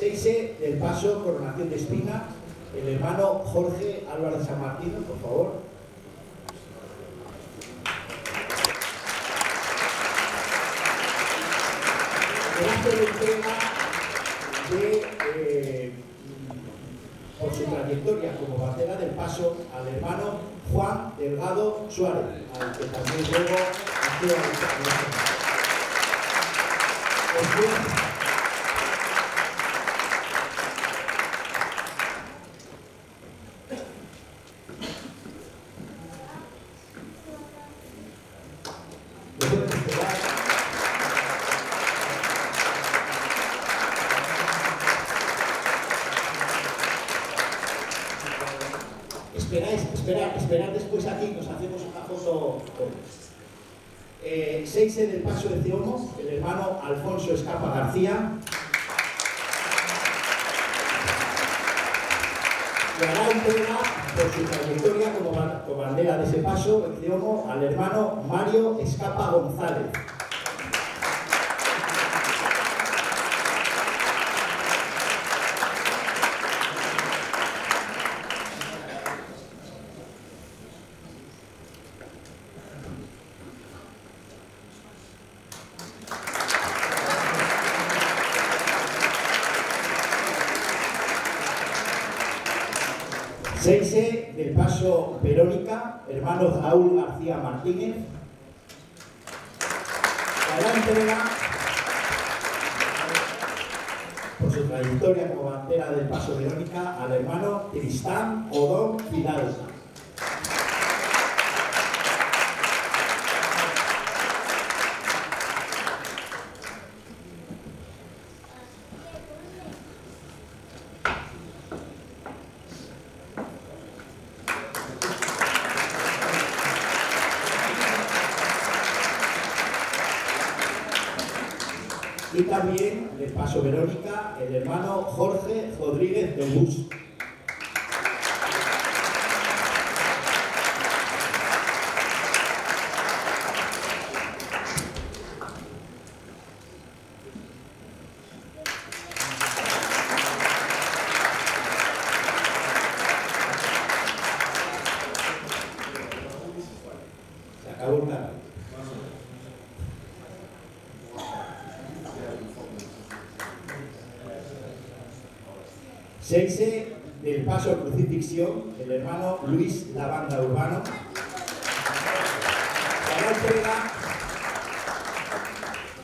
6E del paso Coronación de Espina, el hermano Jorge Álvarez San Martín, por favor. Gracias de entrega por su trayectoria como bandera del paso al hermano Juan Delgado Suárez, al que también luego ha sido Esperad después aquí, nos hacemos una foto. 6E del paso de Ceomo, el hermano Alfonso Escapa García. Y hará entrega por su trayectoria como bandera de ese paso de Ceomo al hermano Mario Escapa González. Del paso Verónica, hermano Raúl García Martínez. Hará entrega por su trayectoria como bandera del paso Verónica al hermano Tristán Odón Fidalgo. Y también del paso Verónica, el hermano Jorge Rodríguez de Bus. Se acabó el canal. 6E del paso Crucifixión, el hermano Luis Lavanda Urbano. Hará entrega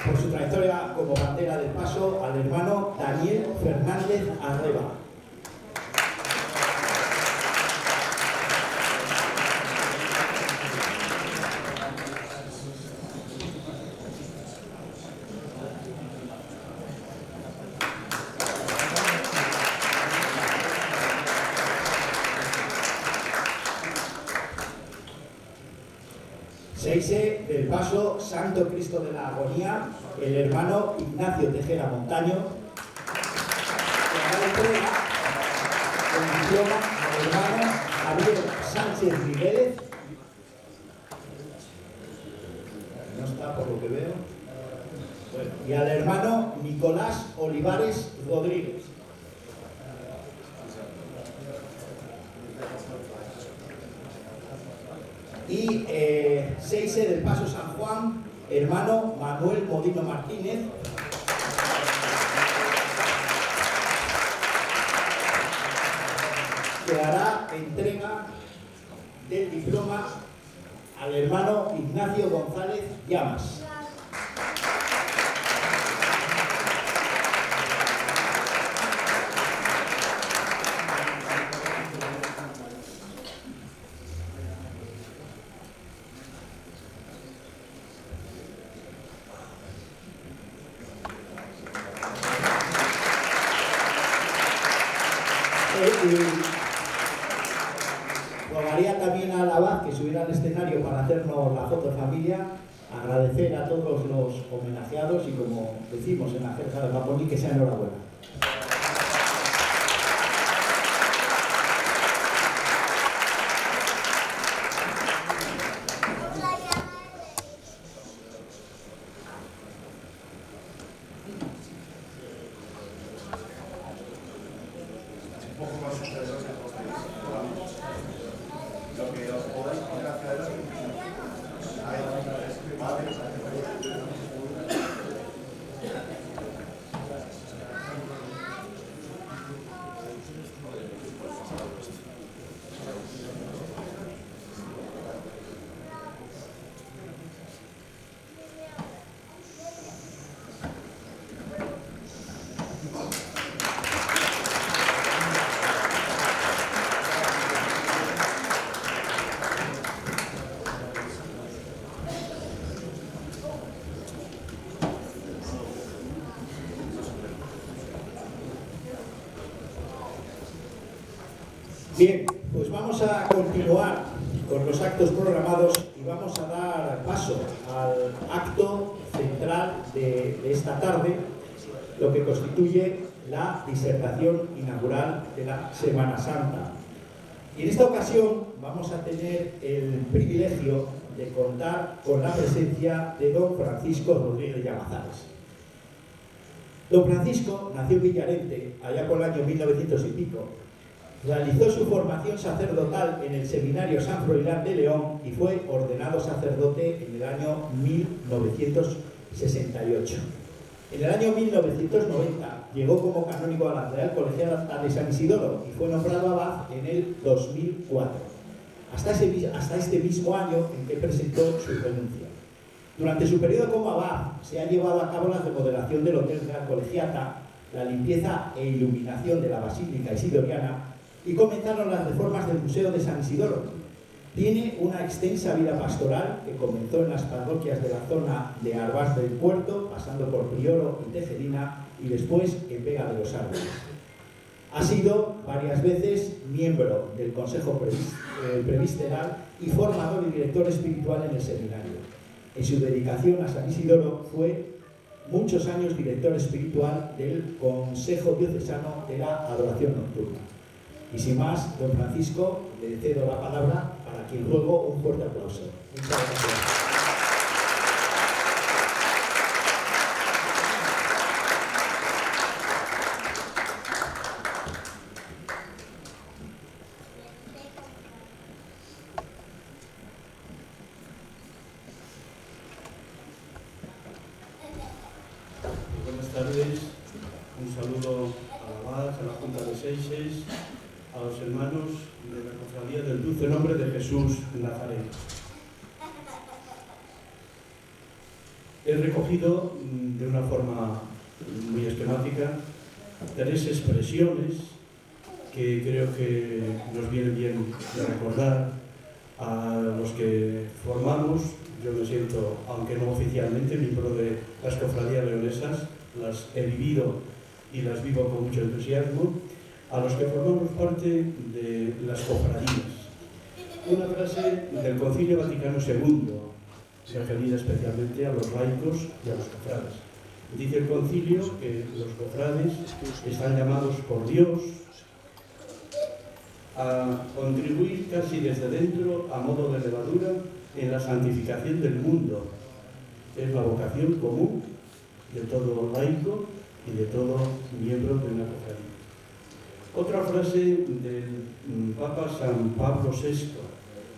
por su trayectoria como bandera del paso al hermano Daniel Fernández Arreba. Del paso Santo Cristo de la Agonía, el hermano Ignacio Tejera Montaño. Hará entrega con diploma al hermano Javier Sánchez Miguel. No está por lo que veo. Bueno, y al hermano Nicolás Olivares Rodríguez. Y 6E del paso San Juan, hermano Manuel Modino Martínez. Que hará entrega del diploma al hermano Ignacio González Llamas. Rogaría también a la abad que subiera al escenario para hacernos la foto de familia, agradecer a todos los homenajeados y, como decimos en la jerga de Japón, que sea enhorabuena. un poco más superior que los países. Lo que os podáis poner hacia adelante, hay padres, Bien, pues vamos a continuar con los actos programados y vamos a dar paso al acto central de esta tarde, lo que constituye la disertación inaugural de la Semana Santa. Y en esta ocasión vamos a tener el privilegio de contar con la presencia de don Francisco Rodríguez Llamazares. Don Francisco nació en Villarente, allá por el año 1900 y pico. Realizó su formación sacerdotal en el Seminario San Froilán de León y fue ordenado sacerdote en el año 1968. En el año 1990 llegó como canónigo a la Real Colegiata de San Isidoro y fue nombrado abad en el 2004, hasta este mismo año en que presentó su renuncia. Durante su periodo como abad se ha llevado a cabo la remodelación del Hotel Real Colegiata, la limpieza e iluminación de la Basílica Isidoriana y comenzaron las reformas del Museo de San Isidoro. Tiene una extensa vida pastoral que comenzó en las parroquias de la zona de Arbás del Puerto, pasando por Prioro y Tejerina y después en Vega de los Árboles. Ha sido varias veces miembro del Consejo Presbiteral y formador y director espiritual en el seminario. En su dedicación a San Isidoro fue muchos años director espiritual del Consejo Diocesano de la Adoración Nocturna. Y sin más, don Francisco, le cedo la palabra para quien luego un fuerte aplauso. Muchas gracias. Buenas tardes, un saludo a la abad, a la Junta de Seixes, a los hermanos de la Cofradía del Dulce Nombre de Jesús Nazareno. He recogido de una forma muy esquemática 3 expresiones que creo que nos vienen bien de recordar a los que formamos. Yo me siento, aunque no oficialmente, miembro de las cofradías leonesas, las he vivido y las vivo con mucho entusiasmo, a los que formamos parte de las cofradías. Una frase del Concilio Vaticano II, referida especialmente a los laicos y a los cofrades. Dice el concilio que los cofrades están llamados por Dios a contribuir casi desde dentro, a modo de levadura, en la santificación del mundo. Es la vocación común de todo laico y de todo miembro de una cofradía. Otra frase del Papa San Pablo VI,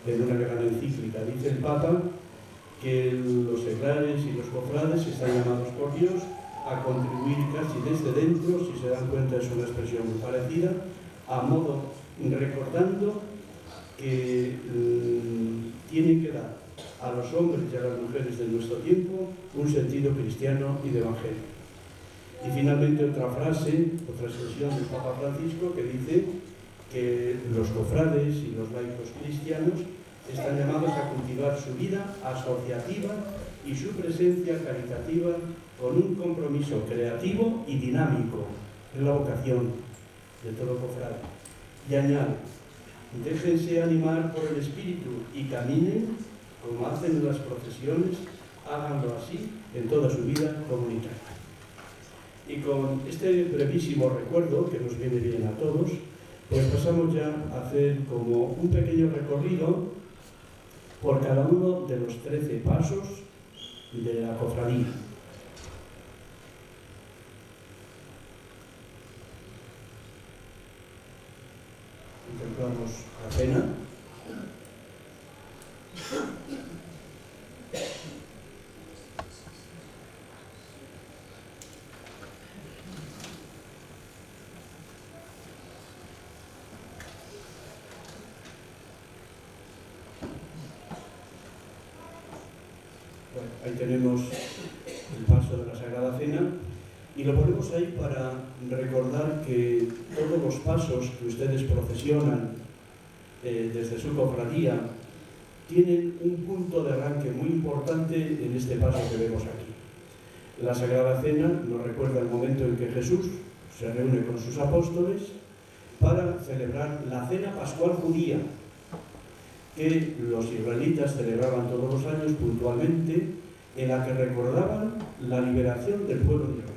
en una gran encíclica, dice el Papa que los seglares y los cofrades están llamados por Dios a contribuir casi desde dentro, si se dan cuenta es una expresión muy parecida, a modo recordando que tienen que dar a los hombres y a las mujeres de nuestro tiempo un sentido cristiano y de evangelio. Y finalmente otra frase, otra expresión del Papa Francisco que dice que los cofrades y los laicos cristianos están llamados a cultivar su vida asociativa y su presencia caritativa con un compromiso creativo y dinámico. Es la vocación de todo cofrade. Y añade, déjense animar por el Espíritu y caminen como hacen en las procesiones, háganlo así en toda su vida comunitaria. Y con este brevísimo recuerdo, que nos viene bien a todos, pues pasamos ya a hacer como un pequeño recorrido por cada uno de los 13 pasos de la cofradía. contemplamos la cena. Bueno, ahí tenemos el paso de la Sagrada Cena. Y lo ponemos ahí para recordar que todos los pasos que ustedes procesionan desde su cofradía tienen un punto de arranque muy importante en este paso que vemos aquí. La Sagrada Cena nos recuerda el momento en que Jesús se reúne con sus apóstoles para celebrar la cena pascual judía, que los israelitas celebraban todos los años puntualmente, en la que recordaban la liberación del pueblo de Israel.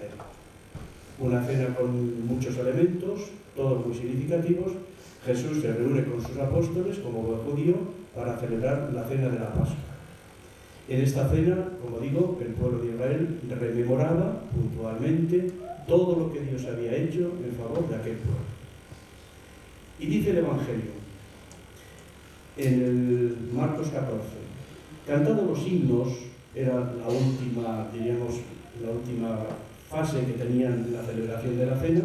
Una cena con muchos elementos, todos muy significativos. Jesús se reúne con sus apóstoles como buen judío para celebrar la cena de la Pascua. En esta cena, como digo, el pueblo de Israel rememoraba puntualmente todo lo que Dios había hecho en favor de aquel pueblo. Y dice el Evangelio, en el Marcos 14, cantados los himnos, era la última, diríamos, la última fase que tenían la celebración de la cena,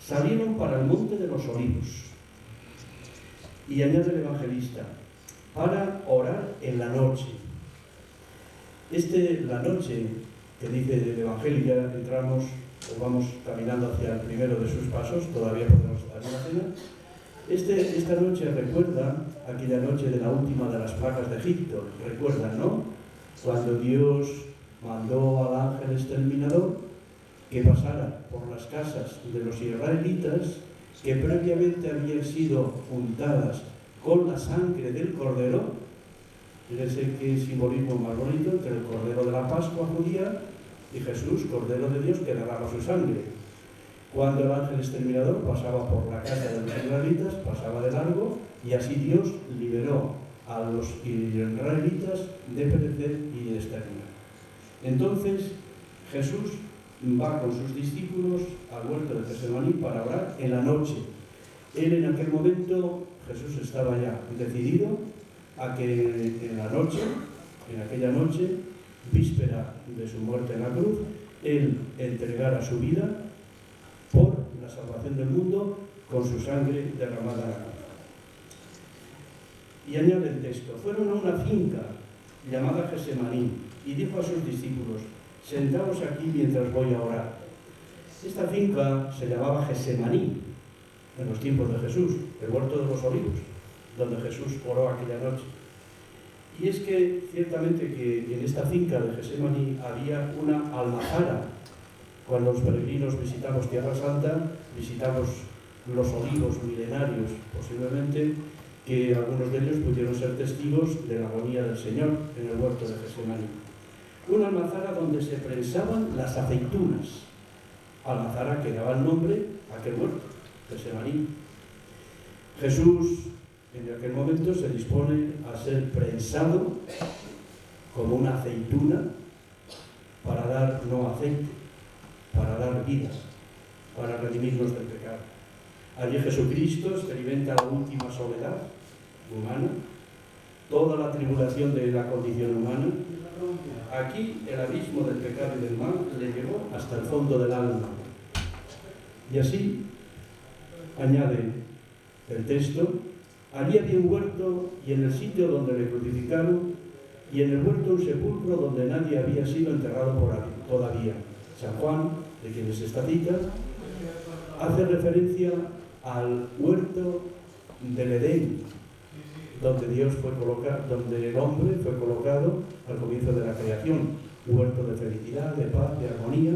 salieron para el monte de los Olivos. Y añade el evangelista, para orar en la noche. La noche que dice el Evangelio, ya entramos o vamos caminando hacia el primero de sus pasos, todavía podemos estar en la cena. Esta noche recuerda aquella noche de la última de las plagas de Egipto. Recuerdan, ¿no? Cuando Dios mandó al ángel exterminador que pasara por las casas de los israelitas que previamente habían sido untadas con la sangre del cordero. Fíjense qué simbolismo más bonito entre el cordero de la Pascua judía y Jesús, cordero de Dios, que derrama su sangre. Cuando el ángel exterminador pasaba por la casa de los israelitas, pasaba de largo, y así Dios liberó a los israelitas de perecer y de exterminar. Entonces Jesús va con sus discípulos al huerto de Getsemaní para orar en la noche. Él en aquel momento, Jesús estaba ya decidido a que en la noche, en aquella noche, víspera de su muerte en la cruz, Él entregara su vida por la salvación del mundo con su sangre derramada en la cruz. Y añade el texto, fueron a una finca llamada Getsemaní y dijo a sus discípulos, sentaos aquí mientras voy a orar. Esta finca se llamaba Getsemaní en los tiempos de Jesús, el huerto de los Olivos, donde Jesús oró aquella noche. Y es que ciertamente que en esta finca de Getsemaní había una almazara. Cuando los peregrinos visitamos Tierra Santa, visitamos los olivos milenarios, posiblemente que algunos de ellos pudieron ser testigos de la agonía del Señor en el huerto de Getsemaní. Una almazara donde se prensaban las aceitunas, almazara que daba el nombre a aquel huerto, Getsemaní. Jesús en aquel momento se dispone a ser prensado como una aceituna para dar no aceite, para dar vida, para redimirnos del pecado. Allí Jesucristo experimenta la última soledad humana, toda la tribulación de la condición humana. Aquí el abismo del pecado y del mal le llevó hasta el fondo del alma. Y así añade el texto, allí había un huerto y en el sitio donde le crucificaron, y en el huerto un sepulcro donde nadie había sido enterrado todavía. San Juan, de quien es esta cita, hace referencia al huerto del Edén, donde el hombre fue colocado al comienzo de la creación, un huerto de felicidad, de paz, de armonía.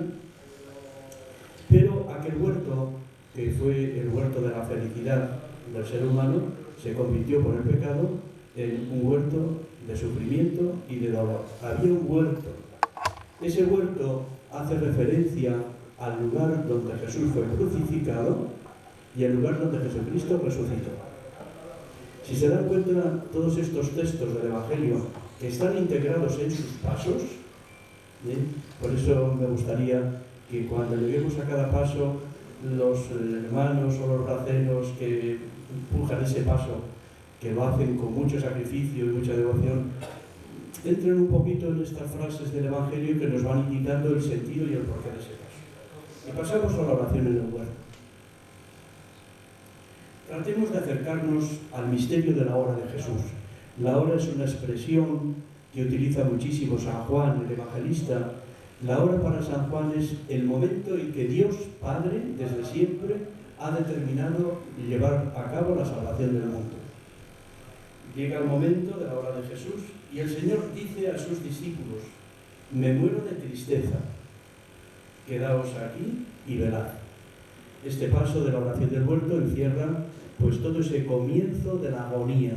Pero aquel huerto, que fue el huerto de la felicidad del ser humano, se convirtió por el pecado en un huerto de sufrimiento y de dolor. Había un huerto. Ese huerto hace referencia al lugar donde Jesús fue crucificado y al lugar donde Jesucristo resucitó. Si se dan cuenta, todos estos textos del Evangelio que están integrados en sus pasos, por eso me gustaría que cuando lleguemos a cada paso los hermanos o los braceros que empujan ese paso, que lo hacen con mucho sacrificio y mucha devoción, entren un poquito en estas frases del Evangelio que nos van indicando el sentido y el porqué de ese paso. Y pasamos a la oración en el huerto. Tratemos de acercarnos al misterio de la hora de Jesús. La hora es una expresión que utiliza muchísimo San Juan, el evangelista. La hora para San Juan es el momento en que Dios Padre, desde siempre, ha determinado llevar a cabo la salvación del mundo. Llega el momento de la hora de Jesús y el Señor dice a sus discípulos: me muero de tristeza, quedaos aquí y velad. Este paso de la oración del huerto encierra pues todo ese comienzo de la agonía,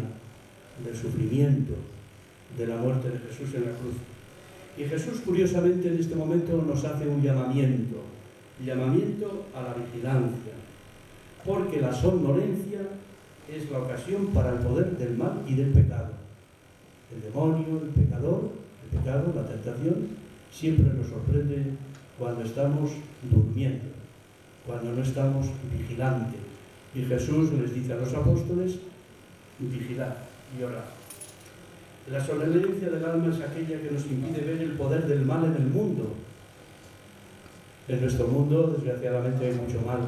del sufrimiento, de la muerte de Jesús en la cruz. Y Jesús, curiosamente, en este momento nos hace un llamamiento a la vigilancia, porque la somnolencia es la ocasión para el poder del mal y del pecado. El demonio, el pecador, el pecado, la tentación, siempre nos sorprende cuando estamos durmiendo, cuando no estamos vigilantes. Y Jesús les dice a los apóstoles: vigilad y orad. La somnolencia del alma es aquella que nos impide ver el poder del mal en el mundo. En nuestro mundo, desgraciadamente, hay mucho mal.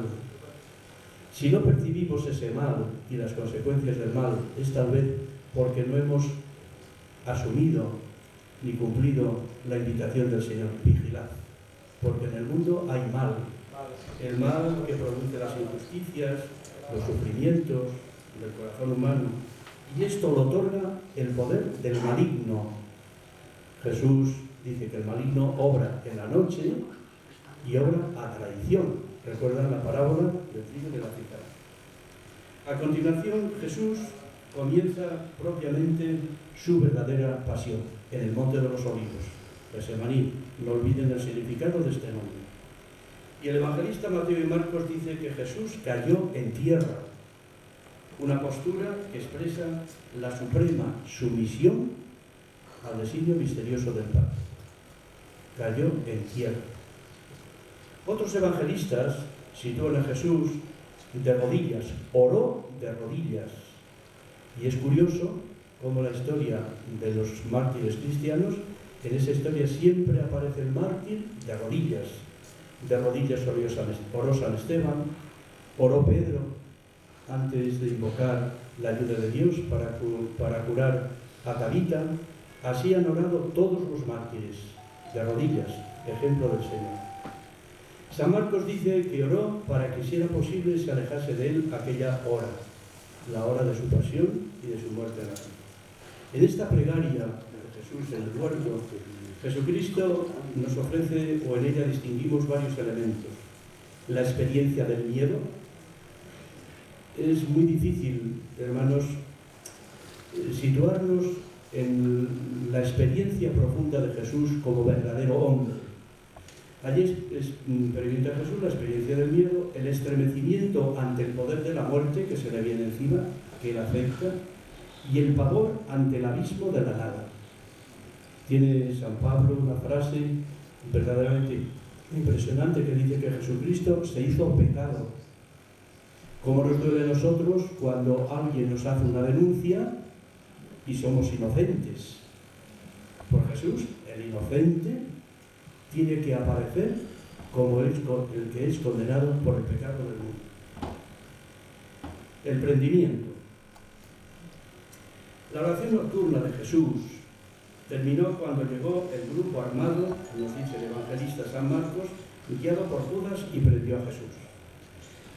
Si no percibimos ese mal y las consecuencias del mal, es tal vez porque no hemos asumido ni cumplido la invitación del Señor: vigilad. Porque en el mundo hay mal. El mal que produce las injusticias, los sufrimientos del corazón humano. Y esto lo otorga el poder del maligno. Jesús dice que el maligno obra en la noche y obra a traición. ¿Recuerdan la parábola del trigo y de la cizara? A continuación, Jesús comienza propiamente su verdadera pasión en el Monte de los Olivos, Getsemaní. No olviden el significado de este nombre. Y el evangelista Mateo y Marcos dice que Jesús cayó en tierra, una postura que expresa la suprema sumisión al designio misterioso del Padre. Cayó en tierra. Otros evangelistas sitúan a Jesús de rodillas, oró de rodillas. Y es curioso cómo la historia de los mártires cristianos, en esa historia siempre aparece el mártir de rodillas. De rodillas oró San Esteban, oró Pedro antes de invocar la ayuda de Dios para curar a Tabita. Así han orado todos los mártires, de rodillas, ejemplo del Señor. San Marcos dice que oró para que, si era posible, se alejase de él aquella hora, la hora de su pasión y de su muerte en la cruz. En esta plegaria de Jesús en el huerto, Jesucristo nos ofrece, o en ella distinguimos varios elementos. La experiencia del miedo. Es muy difícil, hermanos, situarnos en la experiencia profunda de Jesús como verdadero hombre. Allí experimenta Jesús la experiencia del miedo, el estremecimiento ante el poder de la muerte que se le viene encima, que le afecta, y el pavor ante el abismo de la nada. Tiene San Pablo una frase verdaderamente impresionante que dice que Jesucristo se hizo pecado. ¿Cómo nos duele a nosotros cuando alguien nos hace una denuncia y somos inocentes? Por Jesús, el inocente tiene que aparecer como el que es condenado por el pecado del mundo. El prendimiento. La oración nocturna de Jesús terminó cuando llegó el grupo armado, nos dice el evangelista San Marcos, guiado por Judas, y prendió a Jesús.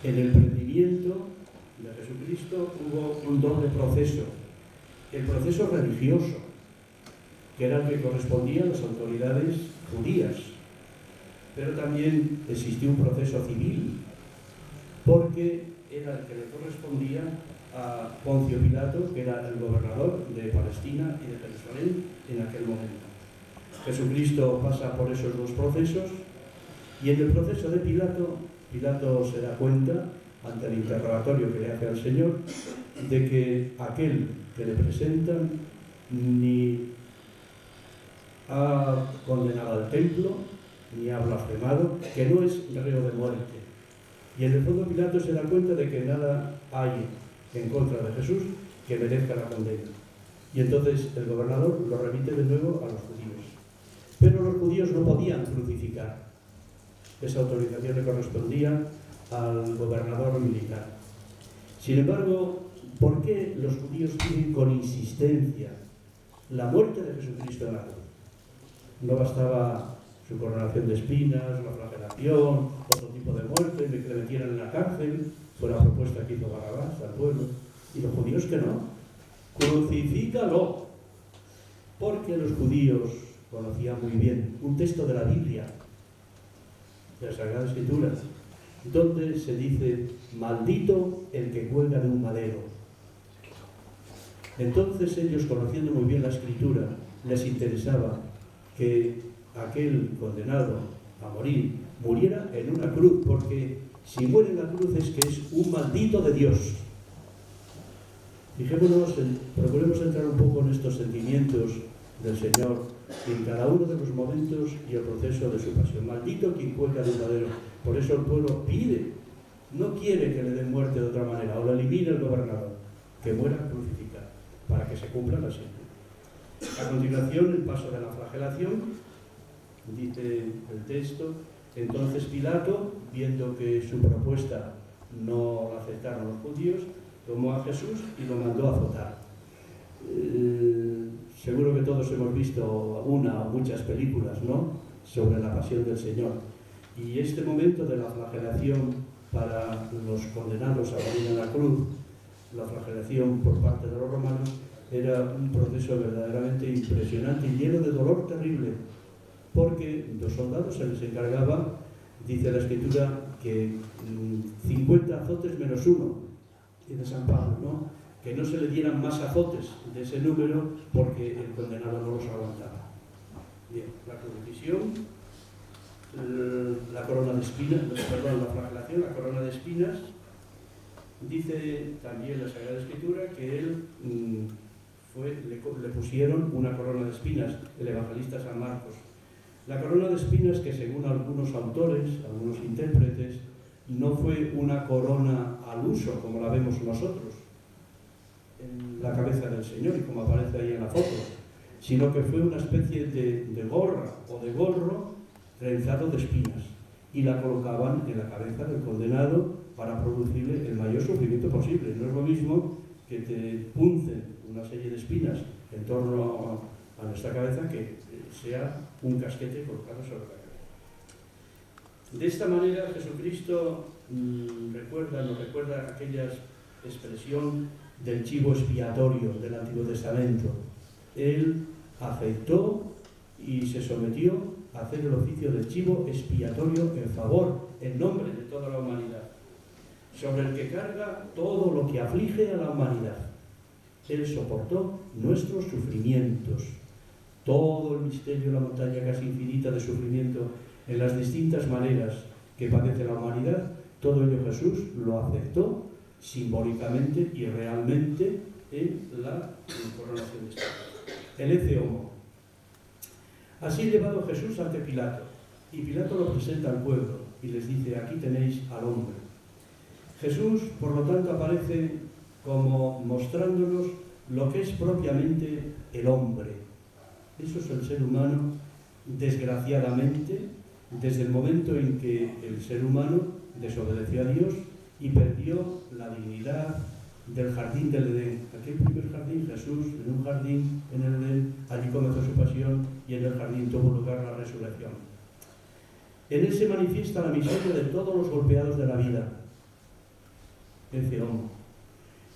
En el prendimiento de Jesucristo hubo un doble proceso. El proceso religioso, que era el que correspondía a las autoridades judías. Pero también existió un proceso civil, porque era el que le correspondía a Poncio Pilato, que era el gobernador de Palestina y de Jerusalén en aquel momento. Jesucristo pasa por esos dos procesos, y en el proceso de Pilato se da cuenta, ante el interrogatorio que le hace al Señor, de que aquel que le presentan ni ha condenado al templo, ni ha blasfemado, que no es reo de muerte. Y en el fondo Pilato se da cuenta de que nada hay en contra de Jesús que merezca la condena. Y entonces el gobernador lo remite de nuevo a los judíos. Pero los judíos no podían crucificar. Esa autorización le correspondía al gobernador militar. Sin embargo, ¿por qué los judíos piden con insistencia la muerte de Jesucristo en la cruz? No bastaba su coronación de espinas, la flagelación, otro tipo de muerte, de que le metieran en la cárcel, fue la propuesta que hizo Barrabás al pueblo. Y los judíos que no, crucifícalo. Porque los judíos conocían muy bien un texto de la Biblia, de la Sagrada Escritura, donde se dice: maldito el que cuelga de un madero. Entonces ellos, conociendo muy bien la Escritura, les interesaba que aquel condenado a morir muriera en una cruz, porque si muere en la cruz es que es un maldito de Dios. Fijémonos, procuremos entrar un poco en estos sentimientos del Señor en cada uno de los momentos y el proceso de su pasión. Maldito quien cuelga de un madero. Por eso el pueblo pide, no quiere que le den muerte de otra manera, o lo elimine el gobernador, que muera crucificado, para que se cumpla la sentencia. A continuación, el paso de la flagelación, dice el texto: entonces Pilato, viendo que su propuesta no la aceptaron los judíos, tomó a Jesús y lo mandó a azotar. Seguro que todos hemos visto una o muchas películas, ¿no?, sobre la pasión del Señor. Y este momento de la flagelación para los condenados a morir en la cruz, la flagelación por parte de los romanos, era un proceso verdaderamente impresionante y lleno de dolor terrible, porque los soldados se les encargaba, dice la Escritura, que 50 azotes menos uno, dice San Pablo, ¿no?, que no se le dieran más azotes de ese número porque el condenado no los aguantaba. Bien, la crucifixión, la corona de espinas, perdón, la flagelación, la corona de espinas. Dice también la Sagrada Escritura que él le pusieron una corona de espinas, el evangelista San Marcos. La corona de espinas, que según algunos autores, algunos intérpretes, no fue una corona al uso como la vemos nosotros en la cabeza del Señor y como aparece ahí en la foto, sino que fue una especie de gorra o de gorro trenzado de espinas, y la colocaban en la cabeza del condenado para producirle el mayor sufrimiento posible. No es lo mismo que te puncen una serie de espinas en torno a nuestra cabeza que sea un casquete colocado sobre la cabeza. De esta manera Jesucristo nos recuerda aquella expresión del chivo expiatorio del Antiguo Testamento. Él aceptó y se sometió a hacer el oficio del chivo expiatorio en favor, en nombre de toda la humanidad, sobre el que carga todo lo que aflige a la humanidad. Él soportó nuestros sufrimientos, todo el misterio de la montaña casi infinita de sufrimiento en las distintas maneras que padece la humanidad. Todo ello Jesús lo aceptó simbólicamente y realmente en la coronación de espinas. El ecce homo. Así llevado Jesús ante Pilato, y Pilato lo presenta al pueblo y les dice: aquí tenéis al hombre. Jesús, por lo tanto, aparece como mostrándonos lo que es propiamente el hombre. Eso es el ser humano, desgraciadamente, desde el momento en que el ser humano desobedeció a Dios y perdió la dignidad del jardín del Edén. Aquel primer jardín, Jesús, en un jardín en el Edén, allí comenzó su pasión y en el jardín tuvo lugar la resurrección. En él se manifiesta la miseria de todos los golpeados de la vida. Ecce homo.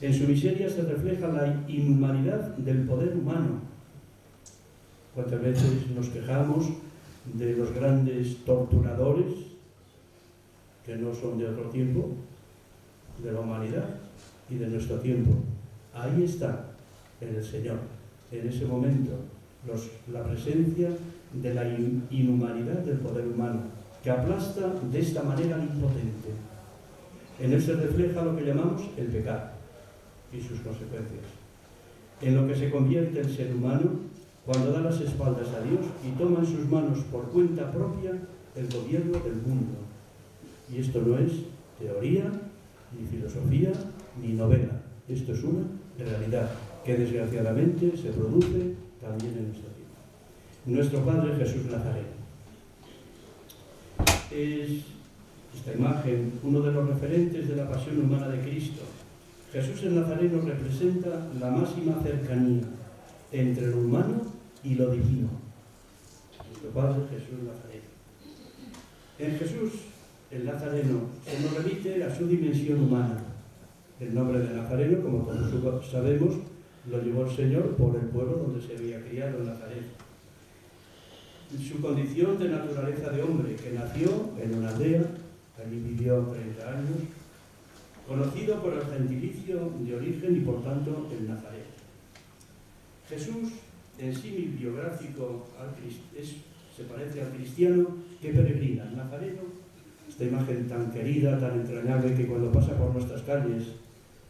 En su miseria se refleja la inhumanidad del poder humano. ¿Cuántas veces nos quejamos de los grandes torturadores que no son de otro tiempo, de la humanidad y de nuestro tiempo? Ahí está en el Señor, en ese momento, la presencia de la inhumanidad del poder humano, que aplasta de esta manera al impotente. En él se refleja lo que llamamos el pecado y sus consecuencias, en lo que se convierte el ser humano cuando da las espaldas a Dios y toma en sus manos por cuenta propia el gobierno del mundo. Y esto no es teoría, ni filosofía, ni novela. Esto es una realidad que desgraciadamente se produce también en nuestro tiempo. Nuestro Padre Jesús Nazareno. Es esta imagen uno de los referentes de la pasión humana de Cristo. Jesús el Nazareno representa la máxima cercanía entre lo humano y lo divino. Nuestro Padre Jesús Nazareno. En Jesús el Nazareno se nos remite a su dimensión humana. El nombre de Nazareno, como todos sabemos, lo llevó el Señor por el pueblo donde se había criado en Nazaret. Su condición de naturaleza de hombre, que nació en una aldea, allí vivió 30 años, conocido por el gentilicio de origen y por tanto el Nazaret. Jesús, en símil biográfico, se parece al cristiano que peregrina. El nazareno, esta imagen tan querida, tan entrañable, que cuando pasa por nuestras calles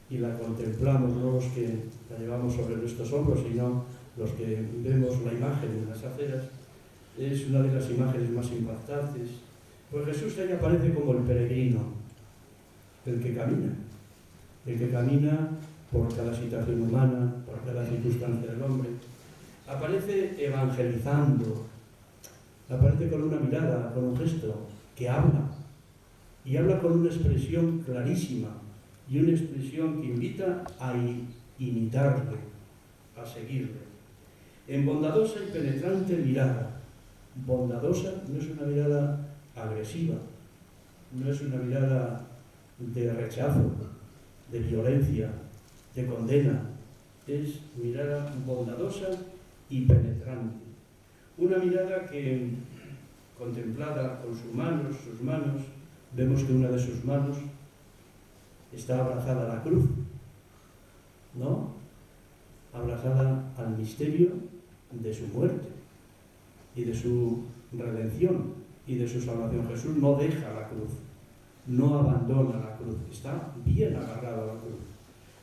y la contemplamos, no los que la llevamos sobre nuestros hombros, sino los que vemos la imagen en las aceras, es una de las imágenes más impactantes. Pues Jesús ahí aparece como el peregrino, el que camina por cada situación humana, por cada circunstancia del hombre. Aparece evangelizando, aparece con una mirada, con un gesto, que habla, y habla con una expresión clarísima, y una expresión que invita a imitarle, a seguirle. En bondadosa y penetrante mirada. Bondadosa no es una mirada agresiva, no es una mirada de rechazo, de violencia, de condena. Es mirada bondadosa y penetrante. Una mirada que, contemplada con sus manos, vemos que una de sus manos está abrazada a la cruz, ¿no? Abrazada al misterio de su muerte y de su redención y de su salvación. Jesús no deja la cruz, no abandona la cruz, está bien agarrado a la cruz,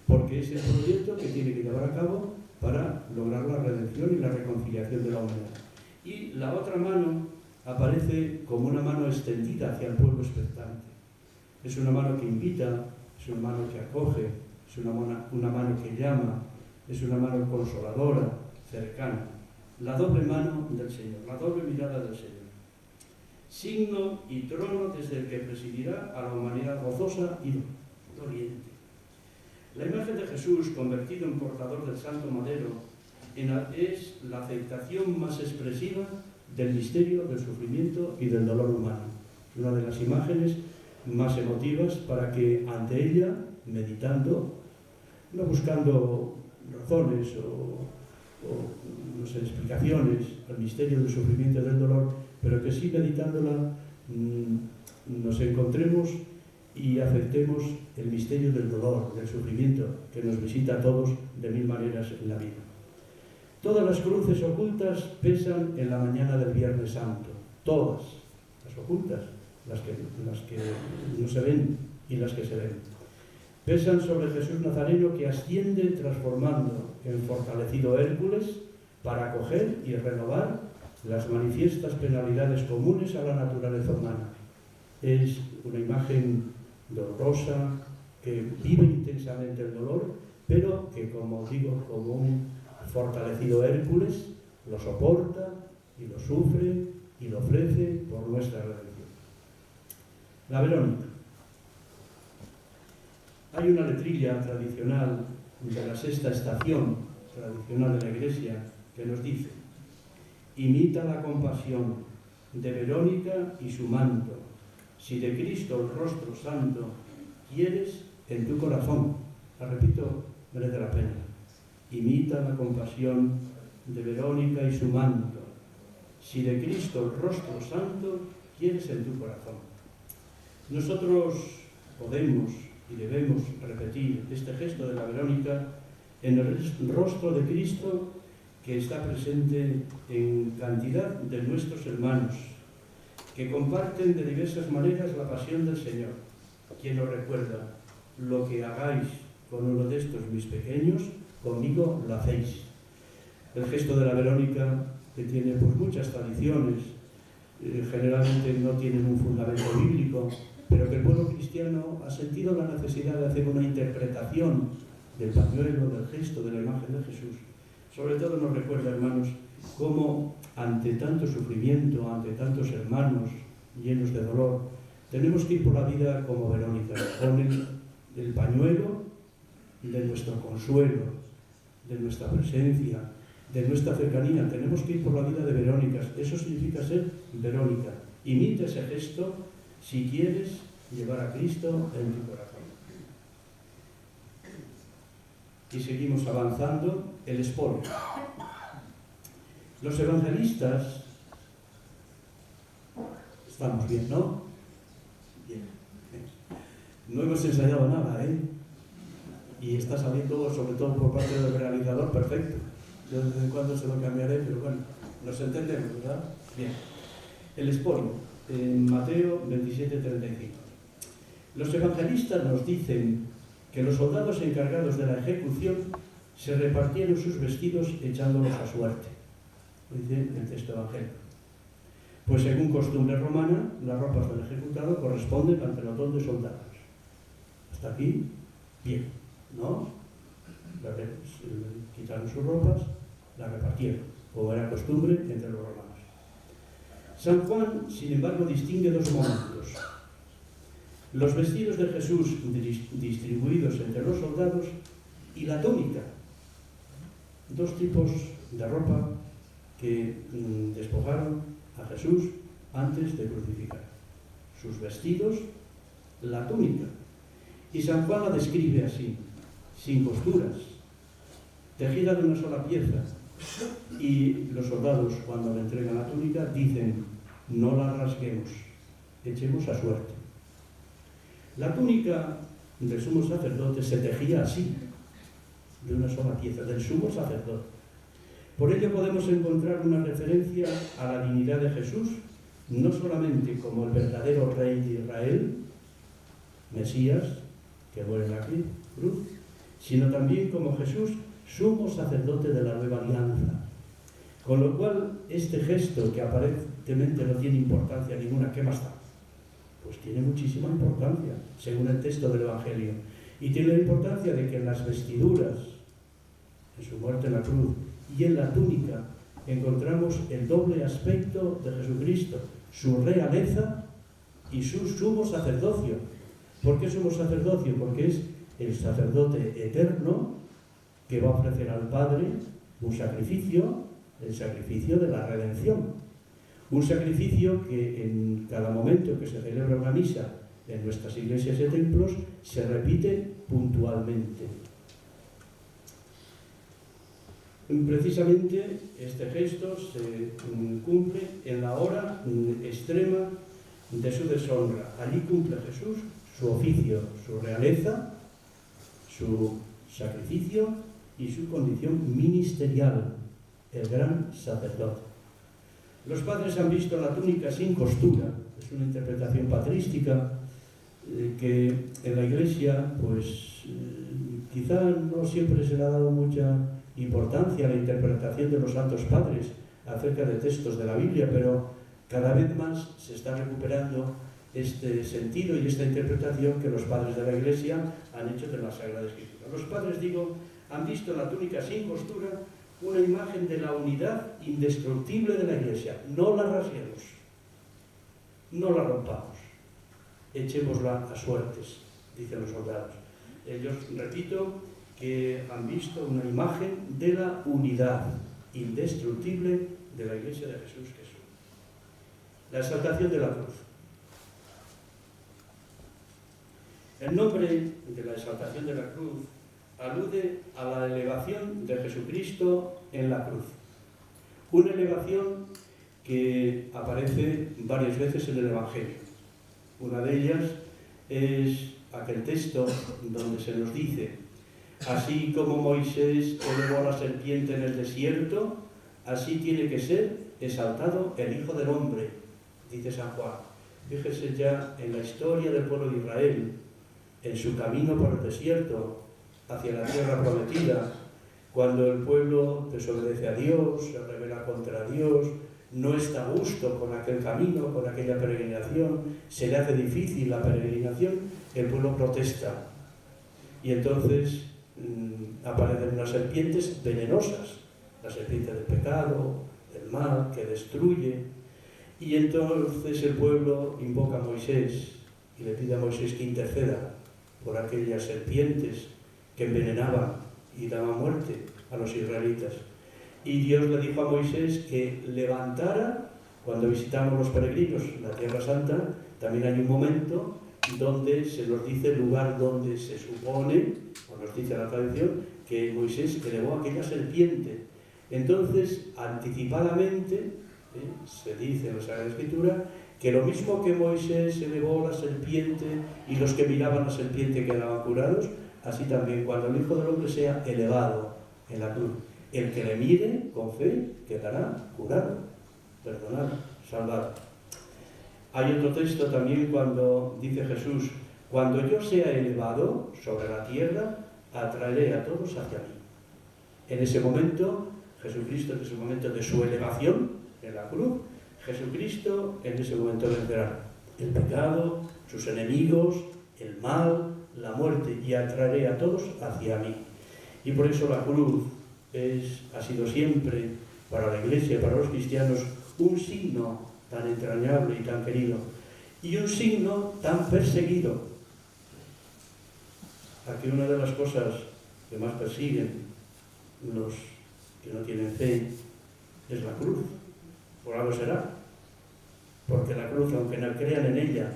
porque es el proyecto que tiene que llevar a cabo para lograr la redención y la reconciliación de la humanidad. Y la otra mano aparece como una mano extendida hacia el pueblo expectante. Es una mano que invita, es una mano que acoge, es una mano que llama, es una mano consoladora, cercana. La doble mano del Señor, la doble mirada del Señor. Signo y trono desde el que presidirá a la humanidad gozosa y doliente. La imagen de Jesús, convertido en portador del Santo Madero, es la aceptación más expresiva del misterio, del sufrimiento y del dolor humano. Una de las imágenes más emotivas para que ante ella, meditando, no buscando razones o no sé, explicaciones al misterio del sufrimiento y del dolor, pero que sí meditándola nos encontremos y aceptemos el misterio del dolor, del sufrimiento, que nos visita a todos de mil maneras en la vida. Todas las cruces ocultas pesan en la mañana del Viernes Santo, todas las ocultas, las que no se ven y las que se ven. Pesan sobre Jesús Nazareno, que asciende transformando en fortalecido Hércules para acoger y renovar las manifiestas penalidades comunes a la naturaleza humana. Es una imagen dolorosa, que vive intensamente el dolor, pero que, como digo, como un fortalecido Hércules, lo soporta y lo sufre y lo ofrece por nuestra redención. La Verónica. Hay una letrilla tradicional de la sexta estación tradicional de la Iglesia que nos dice: imita la compasión de Verónica y su manto, si de Cristo el rostro santo quieres en tu corazón. La repito, merece la pena. Imita la compasión de Verónica y su manto, si de Cristo el rostro santo quieres en tu corazón. Nosotros podemos y debemos repetir este gesto de la Verónica en el rostro de Cristo, que está presente en cantidad de nuestros hermanos, que comparten de diversas maneras la pasión del Señor. Quien nos recuerda: lo que hagáis con uno de estos mis pequeños, conmigo lo hacéis. El gesto de la Verónica, que tiene pues muchas tradiciones, generalmente no tienen un fundamento bíblico, pero que el pueblo cristiano ha sentido la necesidad de hacer una interpretación del pañuelo, del gesto, de la imagen de Jesús. Sobre todo nos recuerda, hermanos, cómo ante tanto sufrimiento, ante tantos hermanos llenos de dolor, tenemos que ir por la vida como Verónica, con el pañuelo de nuestro consuelo, de nuestra presencia, de nuestra cercanía. Tenemos que ir por la vida de Verónicas. Eso significa ser Verónica. Imita ese gesto si quieres llevar a Cristo en tu corazón. Y seguimos avanzando. El espolio. Los evangelistas, estamos bien, ¿no? Bien. No hemos ensayado nada, ¿eh? Y está saliendo, sobre todo por parte del realizador, perfecto. Yo de vez en cuando se lo cambiaré, pero bueno, nos entendemos, ¿verdad? Bien. El espolio, en Mateo 27:35. Los evangelistas nos dicen que los soldados encargados de la ejecución se repartieron sus vestidos echándolos a suerte. Lo dice el texto evangélico. Pues según costumbre romana, las ropas del ejecutado corresponden al pelotón de soldados. Hasta aquí, bien, ¿no? Quitaron sus ropas, las repartieron, como era costumbre entre los romanos. San Juan, sin embargo, distingue dos momentos. Los vestidos de Jesús distribuidos entre los soldados y la túnica. Dos tipos de ropa que despojaron a Jesús antes de crucificar. Sus vestidos, la túnica. Y San Juan la describe así, sin costuras, tejida de una sola pieza. Y los soldados, cuando le entregan la túnica, dicen: no la rasguemos, echemos a suerte. La túnica del sumo sacerdote se tejía así, de una sola pieza, del sumo sacerdote. Por ello podemos encontrar una referencia a la dignidad de Jesús, no solamente como el verdadero rey de Israel, Mesías, que muere en la cruz, sino también como Jesús, sumo sacerdote de la nueva alianza. Con lo cual, este gesto, que aparentemente no tiene importancia ninguna, ¿qué más da? Pues tiene muchísima importancia, según el texto del Evangelio. Y tiene la importancia de que en las vestiduras, en su muerte en la cruz, y en la túnica, encontramos el doble aspecto de Jesucristo, su realeza y su sumo sacerdocio. ¿Por qué sumo sacerdocio? Porque es el sacerdote eterno que va a ofrecer al Padre un sacrificio, el sacrificio de la redención. Un sacrificio que en cada momento que se celebra una misa en nuestras iglesias y templos se repite puntualmente. Precisamente este gesto se cumple en la hora extrema de su deshonra. Allí cumple Jesús su oficio, su realeza, su sacrificio y su condición ministerial, el gran sacerdote. Los padres han visto la túnica sin costura, es una interpretación patrística que en la Iglesia, pues quizá no siempre se le ha dado mucha importancia a la interpretación de los santos padres acerca de textos de la Biblia, pero cada vez más se está recuperando este sentido y esta interpretación que los padres de la Iglesia han hecho de la Sagrada Escritura. Los padres, digo, han visto la túnica sin costura, una imagen de la unidad indestructible de la Iglesia. No la rasguemos, no la rompamos, echémosla a suertes, dicen los soldados. Ellos, repito, que han visto una imagen de la unidad indestructible de la Iglesia de Jesús, que es una. La exaltación de la cruz. El nombre de la exaltación de la cruz alude a la elevación de Jesucristo en la cruz. Una elevación que aparece varias veces en el Evangelio. Una de ellas es aquel texto donde se nos dice: así como Moisés elevó la serpiente en el desierto, así tiene que ser exaltado el Hijo del Hombre, dice San Juan. Fíjese ya en la historia del pueblo de Israel, en su camino por el desierto, hacia la tierra prometida, cuando el pueblo desobedece a Dios, se rebela contra Dios, no está a gusto con aquel camino, con aquella peregrinación, se le hace difícil la peregrinación, el pueblo protesta. Y entonces aparecen unas serpientes venenosas, la serpiente del pecado, del mal, que destruye. Y entonces el pueblo invoca a Moisés y le pide a Moisés que interceda por aquellas serpientes que envenenaban y daban muerte a los israelitas. Y Dios le dijo a Moisés que levantara, cuando visitamos los peregrinos la Tierra Santa, también hay un momento donde se nos dice el lugar donde se supone, o nos dice la tradición, que Moisés elevó aquella serpiente. Entonces, anticipadamente, se dice en la Sagrada Escritura, que lo mismo que Moisés elevó la serpiente y los que miraban la serpiente quedaban curados, así también cuando el Hijo del Hombre sea elevado en la cruz, el que le mire con fe quedará curado, perdonado, salvado. Hay otro texto también cuando dice Jesús: cuando yo sea elevado sobre la tierra, atraeré a todos hacia mí. En ese momento, Jesucristo, en ese momento de su elevación en la cruz, Jesucristo en ese momento vencerá el pecado, sus enemigos, el mal, la muerte, y atraeré a todos hacia mí. Y por eso la cruz ha sido siempre para la Iglesia, para los cristianos, un signo tan entrañable y tan querido, y un signo tan perseguido. Aquí una de las cosas que más persiguen los que no tienen fe es la cruz. Por algo será, porque la cruz, aunque no crean en ella,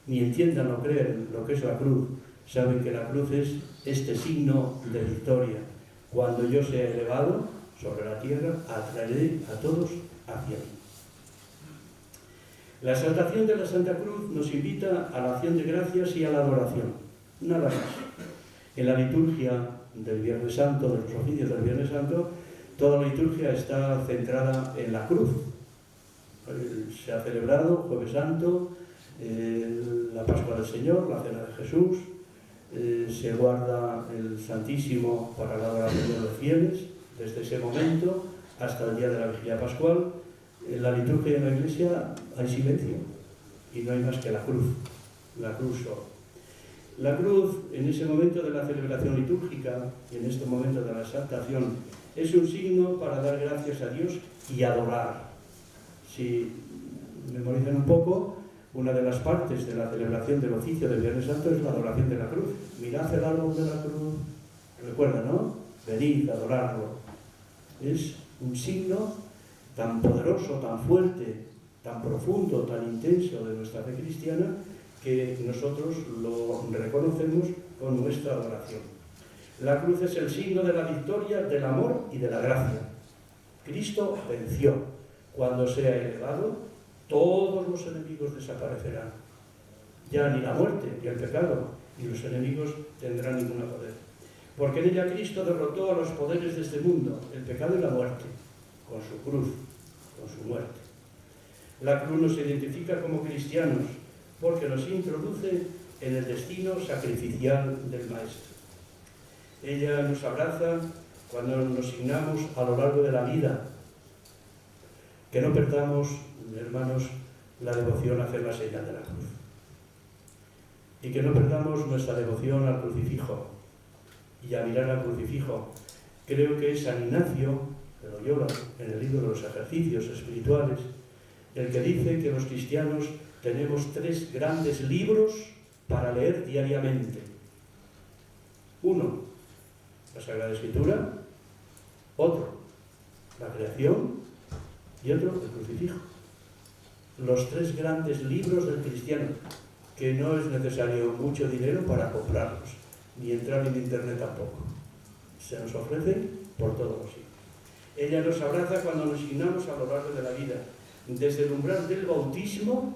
ni entiendan o crean lo que es la cruz, saben que la cruz es este signo de victoria. Cuando yo sea elevado sobre la tierra, atraeré a todos hacia mí. La exaltación de la Santa Cruz nos invita a la acción de gracias y a la adoración, nada más. En la liturgia del Viernes Santo, de los oficios del Viernes Santo, toda la liturgia está centrada en la cruz. Se ha celebrado Jueves Santo, la Pascua del Señor, la Cena de Jesús, se guarda el Santísimo para la adoración de los fieles, desde ese momento hasta el día de la Vigilia Pascual. En la liturgia de la Iglesia hay silencio y no hay más que la cruz solo. La cruz, en ese momento de la celebración litúrgica y en este momento de la exaltación, es un signo para dar gracias a Dios y adorar. Si memorizan un poco, una de las partes de la celebración del oficio del Viernes Santo es la adoración de la cruz. Mirad el árbol de la cruz, recuerda, ¿no? Venid a adorarlo. Es un signo tan poderoso, tan fuerte, tan profundo, tan intenso de nuestra fe cristiana, que nosotros lo reconocemos con nuestra adoración. La cruz es el signo de la victoria, del amor y de la gracia. Cristo venció. Cuando sea elevado, todos los enemigos desaparecerán. Ya ni la muerte, ni el pecado, ni los enemigos tendrán ningún poder. Porque en ella Cristo derrotó a los poderes de este mundo, el pecado y la muerte, con su cruz, con su muerte. La cruz nos identifica como cristianos, porque nos introduce en el destino sacrificial del Maestro. Ella nos abraza cuando nos signamos a lo largo de la vida. Que no perdamos, hermanos, la devoción a hacer la señal de la cruz. Y que no perdamos nuestra devoción al crucifijo y a mirar al crucifijo. Creo que es San Ignacio de Loyola, en el libro de los ejercicios espirituales, el que dice que los cristianos tenemos 3 grandes libros para leer diariamente. Uno, la Sagrada Escritura; otro, la creación; y otro, el crucifijo. Los 3 grandes libros del cristiano, que no es necesario mucho dinero para comprarlos, ni entrar en internet tampoco. Se nos ofrecen por todos los siglos. Ella nos abraza cuando nos signamos a lo largo de la vida, desde el umbral del bautismo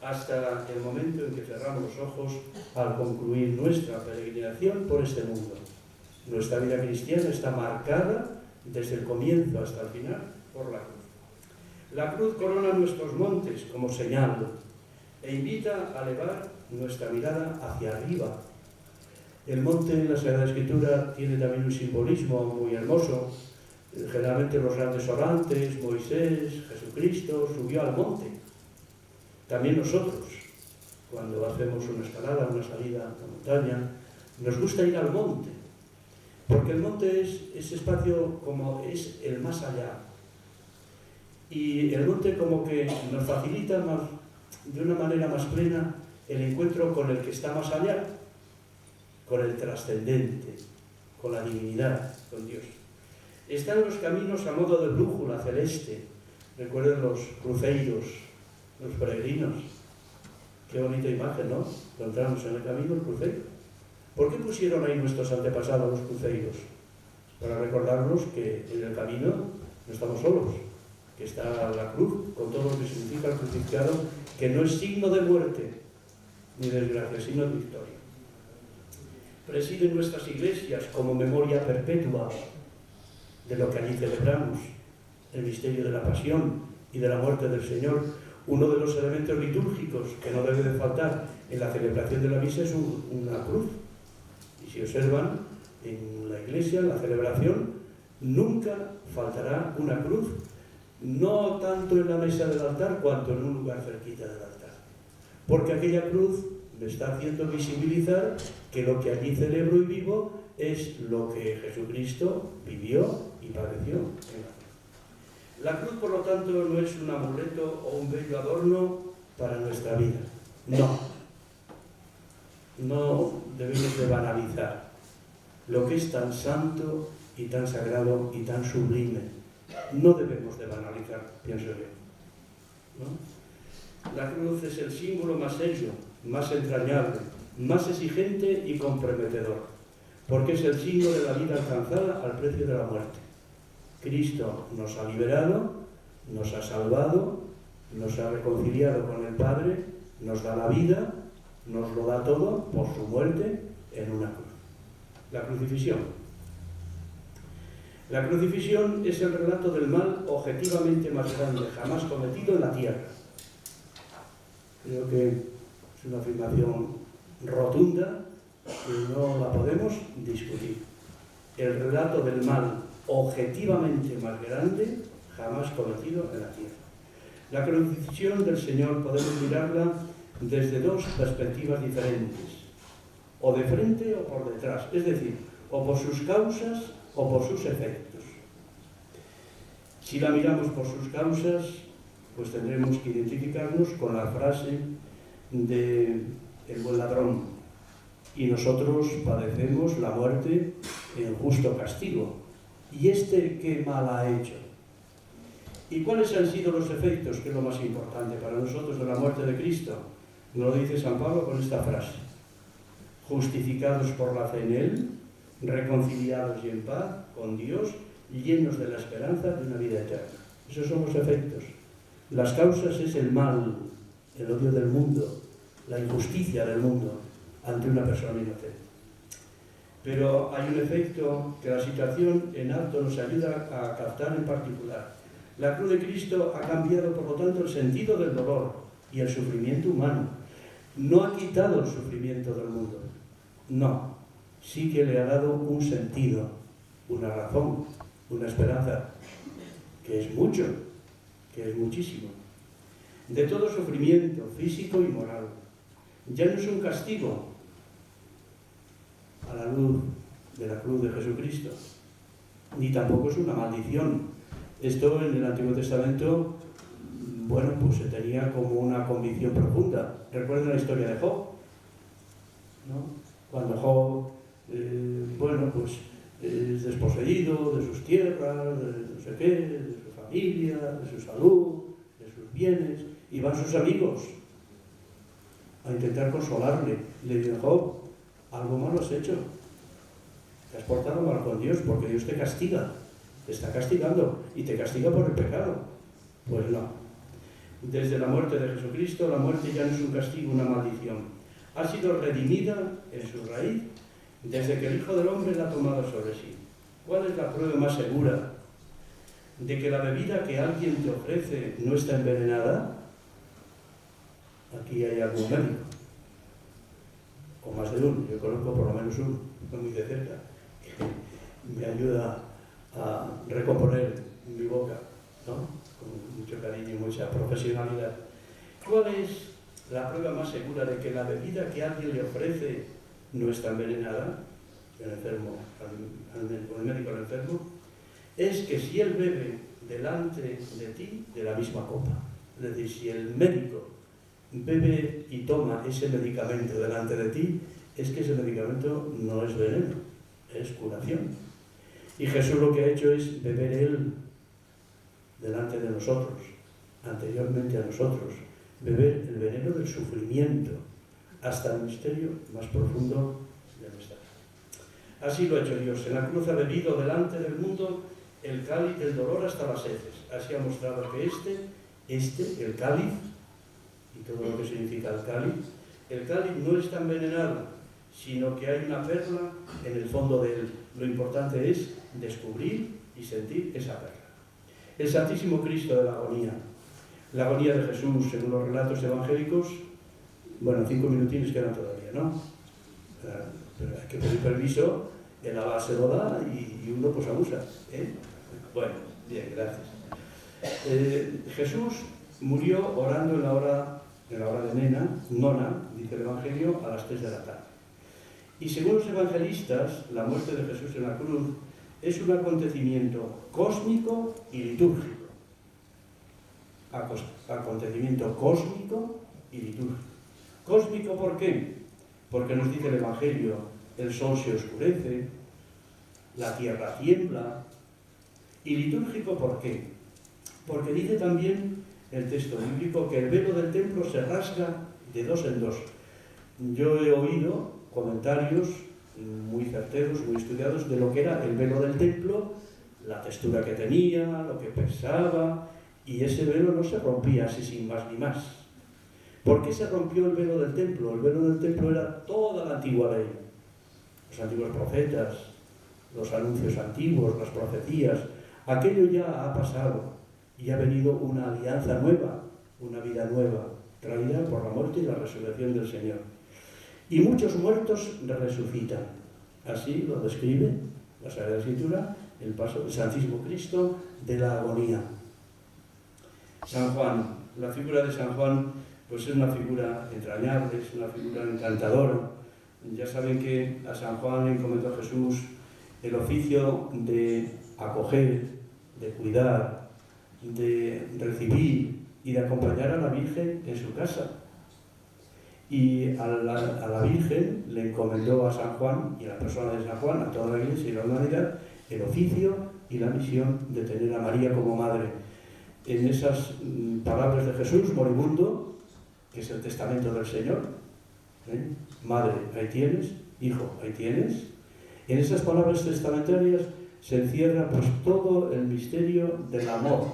hasta el momento en que cerramos los ojos al concluir nuestra peregrinación por este mundo. Nuestra vida cristiana está marcada desde el comienzo hasta el final por la cruz. La cruz corona nuestros montes como señal e invita a elevar nuestra mirada hacia arriba. El monte en la Sagrada Escritura tiene también un simbolismo muy hermoso, Generalmente los grandes orantes, Moisés, Jesucristo, subió al monte. También nosotros, cuando hacemos una escalada, una salida a la montaña, nos gusta ir al monte, porque el monte es ese espacio como es el más allá. Y el monte como que nos facilita de una manera más plena el encuentro con el que está más allá, con el trascendente, con la divinidad, con Dios. Están los caminos a modo de brújula celeste. Recuerden los cruceiros, los peregrinos. Qué bonita imagen, ¿no? Encontramos en el camino el cruceiro. ¿Por qué pusieron ahí nuestros antepasados los cruceiros? Para recordarnos que en el camino no estamos solos, que está la cruz, con todo lo que significa el crucificado, que no es signo de muerte ni desgracia, sino de victoria. Presiden nuestras iglesias como memoria perpetua de lo que allí celebramos, el misterio de la pasión y de la muerte del Señor. Uno de los elementos litúrgicos que no debe de faltar en la celebración de la misa es una cruz. Y si observan, en la iglesia, en la celebración, nunca faltará una cruz, no tanto en la mesa del altar, cuanto en un lugar cerquita del altar. Porque aquella cruz me está haciendo visibilizar que lo que allí celebro y vivo es lo que Jesucristo vivió y padeció en la cruz. La cruz, por lo tanto, no es un amuleto o un bello adorno para nuestra vida. No debemos de banalizar lo que es tan santo y tan sagrado y tan sublime. No debemos de banalizar, pienso yo, ¿no? La cruz es el símbolo más serio, más entrañable, más exigente y comprometedor, porque es el signo de la vida alcanzada al precio de la muerte. Cristo nos ha liberado, nos ha salvado, nos ha reconciliado con el Padre, nos da la vida, nos lo da todo por su muerte en una cruz. La crucifixión. La crucifixión es el relato del mal objetivamente más grande jamás cometido en la tierra. Creo que es una afirmación rotunda que no la podemos discutir. El relato del mal objetivamente más grande jamás cometido en la tierra. La crucifixión del Señor podemos mirarla desde dos perspectivas diferentes, o de frente o por detrás, es decir, o por sus causas o por sus efectos. Si la miramos por sus causas, pues tendremos que identificarnos con la frase de el buen ladrón, y nosotros padecemos la muerte en justo castigo. ¿Y este qué mal ha hecho? ¿Y cuáles han sido los efectos, que es lo más importante para nosotros, de la muerte de Cristo? Nos lo dice San Pablo con esta frase: justificados por la fe en Él, reconciliados y en paz con Dios, llenos de la esperanza de una vida eterna. Esos son los efectos. Las causas es el mal, el odio del mundo, la injusticia del mundo ante una persona inocente. Pero hay un efecto que la situación en alto nos ayuda a captar en particular. La cruz de Cristo ha cambiado, por lo tanto, el sentido del dolor y el sufrimiento humano. No ha quitado el sufrimiento del mundo. No. Sí que le ha dado un sentido, una razón, una esperanza, que es mucho, que es muchísimo. De todo sufrimiento físico y moral. Ya no es un castigo a la luz de la cruz de Jesucristo, ni tampoco es una maldición. Esto en el Antiguo Testamento, bueno, pues se tenía como una convicción profunda. Recuerden la historia de Job, ¿no? Cuando Job, bueno, pues es desposeído de sus tierras, de no sé qué, de su familia, de su salud, de sus bienes, y van sus amigos a intentar consolarle. Le dicen: Job, algo malo has hecho, te has portado mal con Dios, porque Dios te castiga, te está castigando, y te castiga por el pecado. Pues no. Desde la muerte de Jesucristo, la muerte ya no es un castigo, una maldición. Ha sido redimida en su raíz desde que el Hijo del Hombre la ha tomado sobre sí. ¿Cuál es la prueba más segura de que la bebida que alguien te ofrece no está envenenada? Aquí hay algún médico, o más de uno. Yo conozco por lo menos uno, muy de cerca, que me ayuda a recomponer mi boca, ¿no? Con mucho cariño y mucha profesionalidad. ¿Cuál es la prueba más segura de que la bebida que alguien le ofrece no está envenenada? El enfermo, el médico al enfermo, es que si él bebe delante de ti de la misma copa, es decir, si el médico bebe y toma ese medicamento delante de ti, es que ese medicamento no es veneno, es curación. Y Jesús lo que ha hecho es beber él delante de nosotros, anteriormente a nosotros, beber el veneno del sufrimiento hasta el misterio más profundo de nuestra vida. Así lo ha hecho Dios. En la cruz ha bebido delante del mundo el cáliz del dolor hasta las heces. Así ha mostrado que el cáliz, y todo lo que significa el cáliz no está envenenado, sino que hay una perla en el fondo de él. Lo importante es descubrir y sentir esa perla. El Santísimo Cristo de la agonía de Jesús, según los relatos evangélicos, bueno, 5 minutines quedan todavía, ¿no? Pero hay que pedir permiso, el abad se lo da y uno pues abusa, ¿eh? Bueno, bien, gracias. Jesús murió orando en la hora de nona, dice el Evangelio, a las 3 de la tarde. Y según los evangelistas, la muerte de Jesús en la cruz es un acontecimiento cósmico y litúrgico. Acontecimiento cósmico y litúrgico. Cósmico, ¿por qué? Porque nos dice el Evangelio, el sol se oscurece, la tierra tiembla. Y litúrgico, ¿por qué? Porque dice también el texto bíblico que el velo del templo se rasga de dos en dos. Yo he oído comentarios muy certeros, muy estudiados de lo que era el velo del templo, la textura que tenía, lo que pesaba, y ese velo no se rompía así sin más ni más. ¿Por qué se rompió el velo del templo? El velo del templo era toda la antigua ley, los antiguos profetas, los anuncios antiguos, las profecías. Aquello ya ha pasado y ha venido una alianza nueva, una vida nueva, traída por la muerte y la resurrección del Señor. Y muchos muertos resucitan. Así lo describe la Sagrada Escritura, el paso del Santísimo Cristo de la agonía. San Juan, la figura de San Juan, pues es una figura entrañable, es una figura encantadora. Ya saben que a San Juan le encomendó Jesús el oficio de acoger, de cuidar, de recibir y de acompañar a la Virgen en su casa. Y a la Virgen le encomendó a San Juan, y a la persona de San Juan, a toda la Iglesia y la humanidad, el oficio y la misión de tener a María como madre. En esas palabras de Jesús, moribundo, que es el testamento del Señor, madre, ahí tienes, hijo, ahí tienes. En esas palabras testamentarias se encierra pues todo el misterio del amor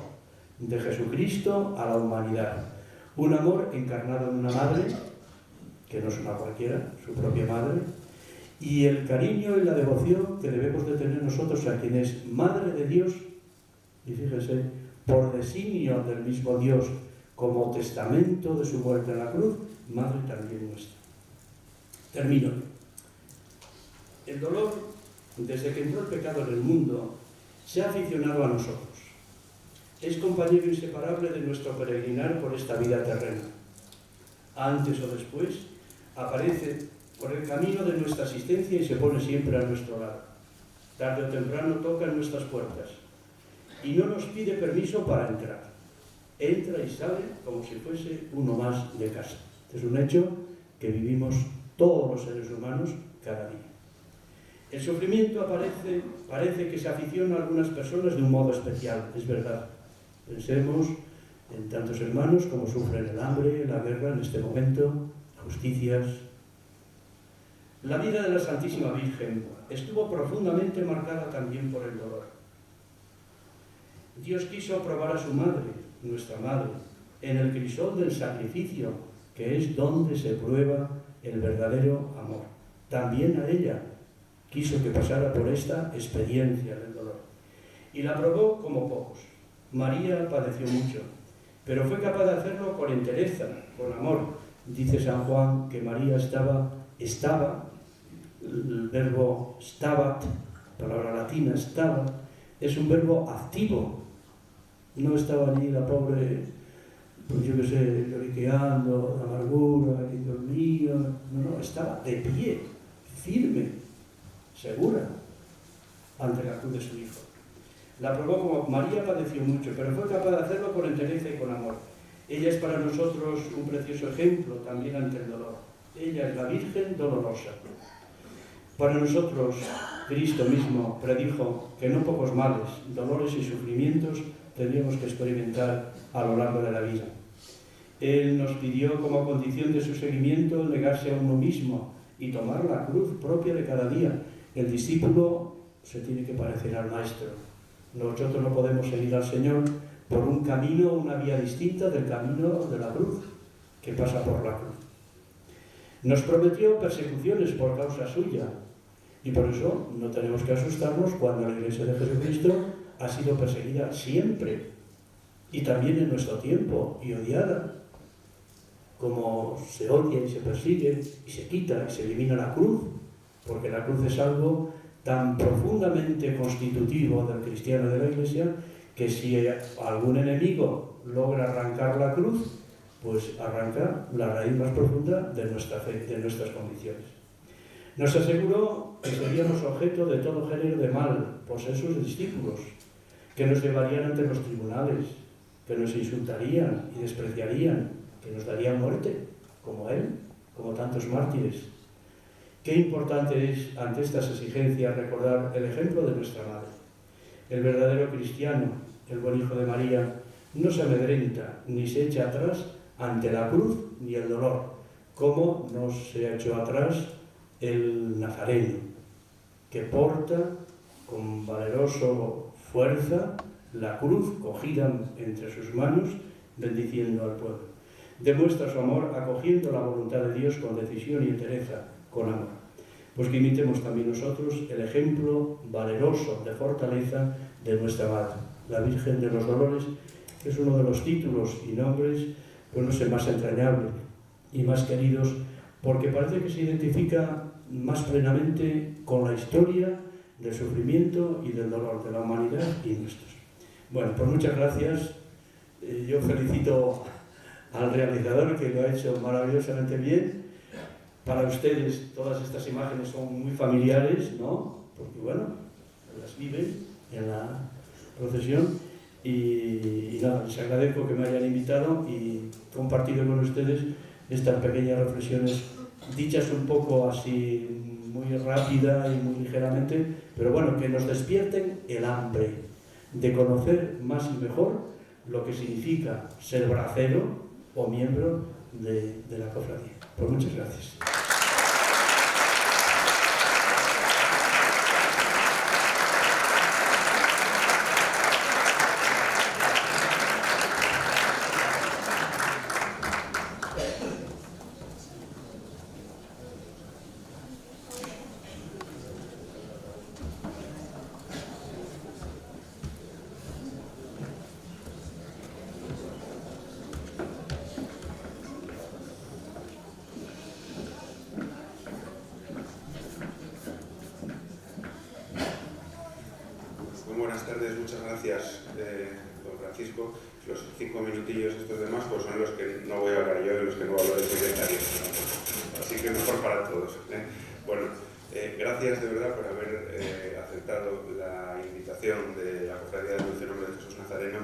de Jesucristo a la humanidad. Un amor encarnado en una madre, que no es una cualquiera, su propia madre, y el cariño y la devoción que debemos de tener nosotros a quien es Madre de Dios, y fíjense, por designio del mismo Dios, como testamento de su muerte en la cruz, Madre también nuestra. Termino. El dolor, desde que entró el pecado en el mundo, se ha aficionado a nosotros. Es compañero inseparable de nuestro peregrinar por esta vida terrena. Antes o después, aparece por el camino de nuestra existencia y se pone siempre a nuestro lado. Tarde o temprano toca en nuestras puertas y no nos pide permiso para entrar. Entra y sale como si fuese uno más de casa. Es un hecho que vivimos todos los seres humanos cada día. El sufrimiento parece que se aficiona a algunas personas de un modo especial, es verdad. Pensemos en tantos hermanos como sufren el hambre, la guerra en este momento, justicias. La vida de la Santísima Virgen estuvo profundamente marcada también por el dolor. Dios quiso probar a su madre, nuestra madre, en el crisol del sacrificio, que es donde se prueba el verdadero amor. También a ella quiso que pasara por esta experiencia del dolor. Y la probó como pocos. María padeció mucho, pero fue capaz de hacerlo con entereza, con amor. Dice San Juan que María estaba, el verbo stabat, palabra latina, estaba, es un verbo activo. No estaba allí la pobre, pues yo qué sé, lloriqueando, de amargura, y Dios mío. No, estaba de pie, firme, segura, ante la cruz de su Hijo. La probó como María padeció mucho, pero fue capaz de hacerlo con entereza y con amor. Ella es para nosotros un precioso ejemplo también ante el dolor. Ella es la Virgen dolorosa. Para nosotros, Cristo mismo predijo que no pocos males, dolores y sufrimientos tendríamos que experimentar a lo largo de la vida. Él nos pidió como condición de su seguimiento negarse a uno mismo y tomar la cruz propia de cada día. El discípulo se tiene que parecer al Maestro. Nosotros no podemos seguir al Señor por un camino, una vía distinta del camino de la cruz, que pasa por la cruz. Nos prometió persecuciones por causa suya, y por eso no tenemos que asustarnos cuando la Iglesia de Jesucristo ha sido perseguida siempre, y también en nuestro tiempo, y odiada. Como se odia y se persigue, y se quita y se elimina la cruz, porque la cruz es algo tan profundamente constitutivo del cristiano y de la Iglesia, que si algún enemigo logra arrancar la cruz, pues arranca la raíz más profunda de nuestra fe, de nuestras convicciones. Nos aseguró que seríamos objeto de todo género de mal por ser sus discípulos, que nos llevarían ante los tribunales, que nos insultarían y despreciarían, que nos darían muerte, como él, como tantos mártires. Qué importante es ante estas exigencias recordar el ejemplo de nuestra madre. El verdadero cristiano, el buen hijo de María, no se amedrenta ni se echa atrás ante la cruz ni el dolor, como no se ha hecho atrás el nazareno, que porta con valeroso fuerza la cruz cogida entre sus manos, bendiciendo al pueblo. Demuestra su amor acogiendo la voluntad de Dios con decisión y entereza, con amor. Pues que imitemos también nosotros el ejemplo valeroso de fortaleza de nuestra madre, la Virgen de los Dolores, que es uno de los títulos y nombres, pues no sé, más entrañables y más queridos, porque parece que se identifica más plenamente con la historia del sufrimiento y del dolor de la humanidad y nuestros. Bueno, pues muchas gracias. Yo felicito al realizador, que lo ha hecho maravillosamente bien. Para ustedes todas estas imágenes son muy familiares, ¿no? Porque bueno, las viven en la procesión y nada, les agradezco que me hayan invitado y compartido con ustedes estas pequeñas reflexiones, dichas un poco así muy rápida y muy ligeramente, pero bueno, que nos despierten el hambre de conocer más y mejor lo que significa ser bracero o miembro de la cofradía. Pues muchas gracias. Buenas tardes, muchas gracias, don Francisco. Los 5 minutillos estos demás pues son los que no voy a hablar yo, de los que no voy a hablar el secretario. Así que mejor para todos. Bueno, gracias de verdad por haber aceptado la invitación de la Cofradía del Dulce Nombre de Jesús Nazareno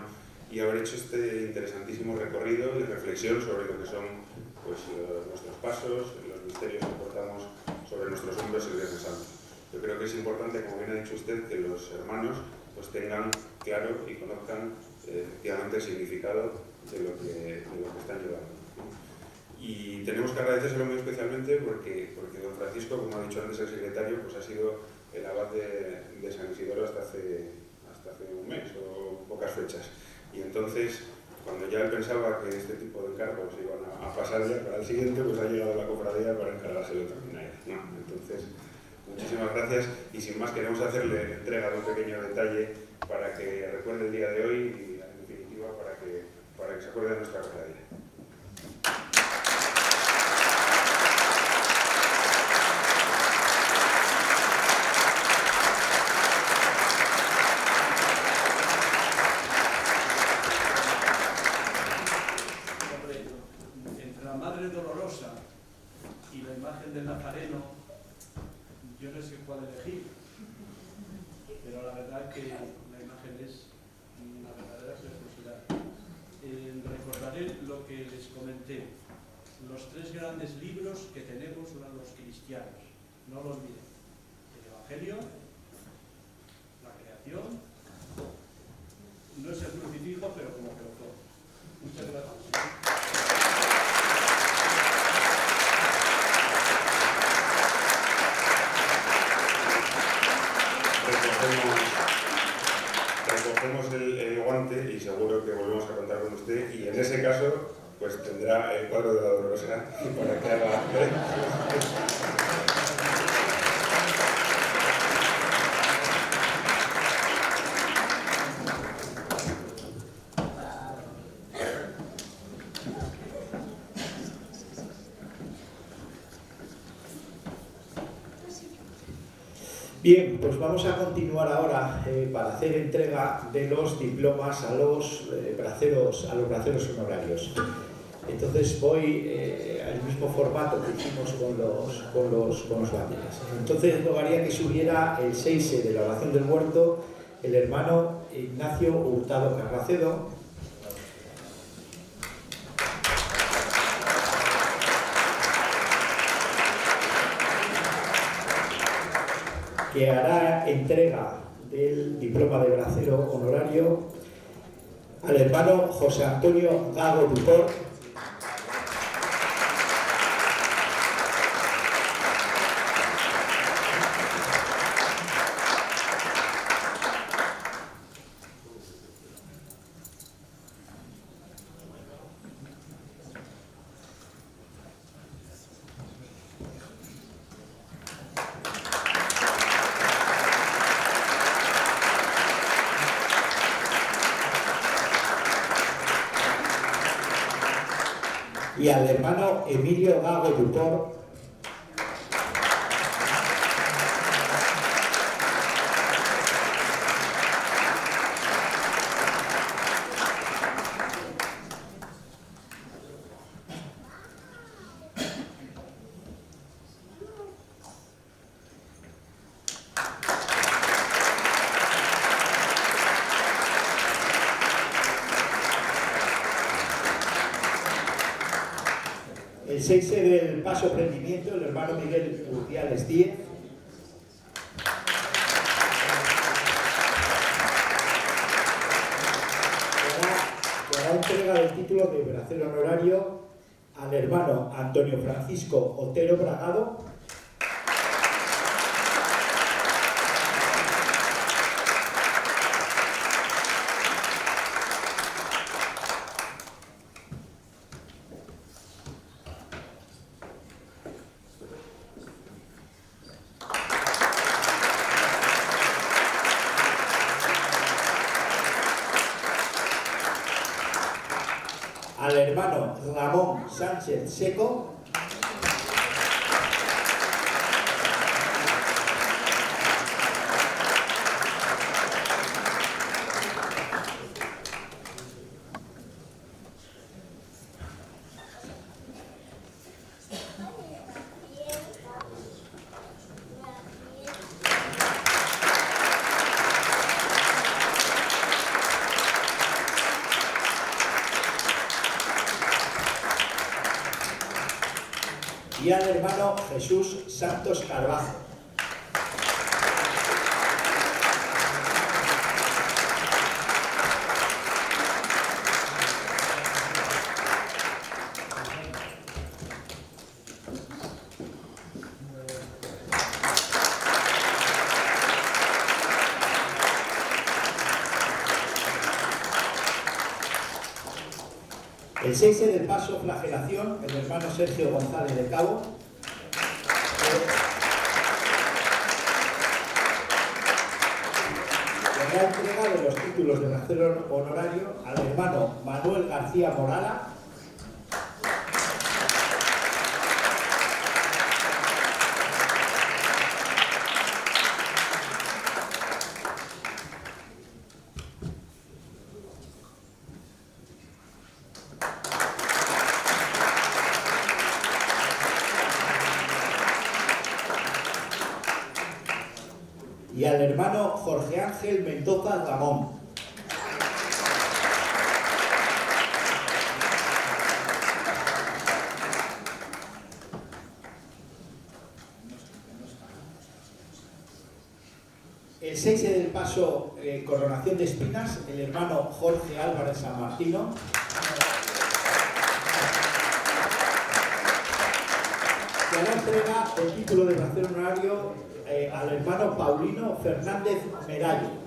y haber hecho este interesantísimo recorrido y reflexión sobre lo que son pues, nuestros pasos, los misterios que portamos sobre nuestros hombros el Viernes Santo. Yo creo que es importante, como bien ha dicho usted, que los hermanos pues tengan claro y conozcan efectivamente el significado de lo que están llevando, ¿no? Y tenemos que agradecérselo muy especialmente porque don Francisco, como ha dicho antes el secretario, pues ha sido el abad de San Isidoro hasta hace un mes o pocas fechas. Y entonces, cuando ya él pensaba que este tipo de encargos iban a pasar ya para el siguiente, pues ha llegado la cofradía para encargárselo también a él, ¿no? Entonces, muchísimas gracias y sin más queremos hacerle entrega de un pequeño detalle para que recuerde el día de hoy y en definitiva para que se acuerde de nuestra cofradía. yo no sé cuál elegir, pero la verdad que la imagen es una verdadera preciosidad. Recordaré lo que les comenté, los 3 grandes libros que tenemos los cristianos, no lo olviden: el Evangelio, la creación, no es el crucifijo, pero como que lo fue. Muchas gracias. Recogemos el guante y seguro que volvemos a contar con usted, y en ese caso pues tendrá el cuadro de la Dolorosa para que haga... Bien, pues vamos a continuar ahora para hacer entrega de los diplomas a los braceros honorarios. Entonces voy al mismo formato que hicimos con los banderas. Entonces rogaría que subiera el 6 de la oración del muerto, el hermano Ignacio Hurtado Carracedo, que hará entrega del diploma de bracero honorario al hermano José Antonio Gago Duport, y al hermano Emilio Gago Duport, el 6 del Paso Prendimiento, el hermano Miguel Urdiales Díez, que hará entrega del título de bracero honorario al hermano Antonio Francisco Otero Bragado, al hermano Ramón Sánchez Seco, y al hermano Jesús Santos Carvajo. El 6 del Paso Flagelación, el hermano Sergio González de Cabo, que hará entrega de los títulos de bracero honorario al hermano Manuel García Morala, y al hermano Jorge Ángel Mendoza Ramón. El 6 del paso Coronación de Espinas, el hermano Jorge Álvarez San Martino. Se hará entrega el título de bracero honorario al hermano Paulino Fernández Merallo.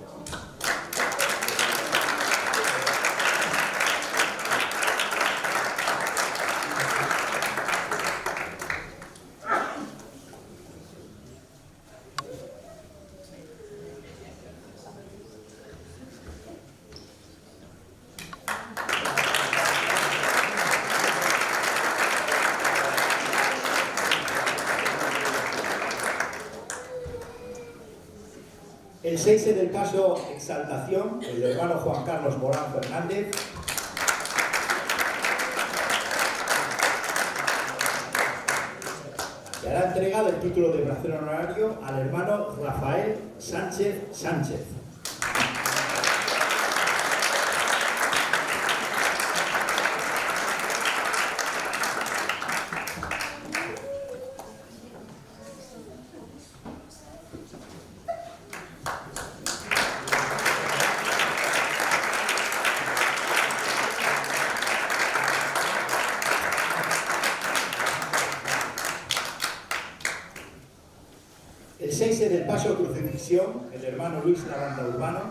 El 6 del paso Exaltación, el hermano Juan Carlos Morán Fernández. Se hará entrega del título de bracero honorario al hermano Rafael Sánchez Sánchez. El 6 del paso Crucifixión, el hermano Luis Lavanda Urbano.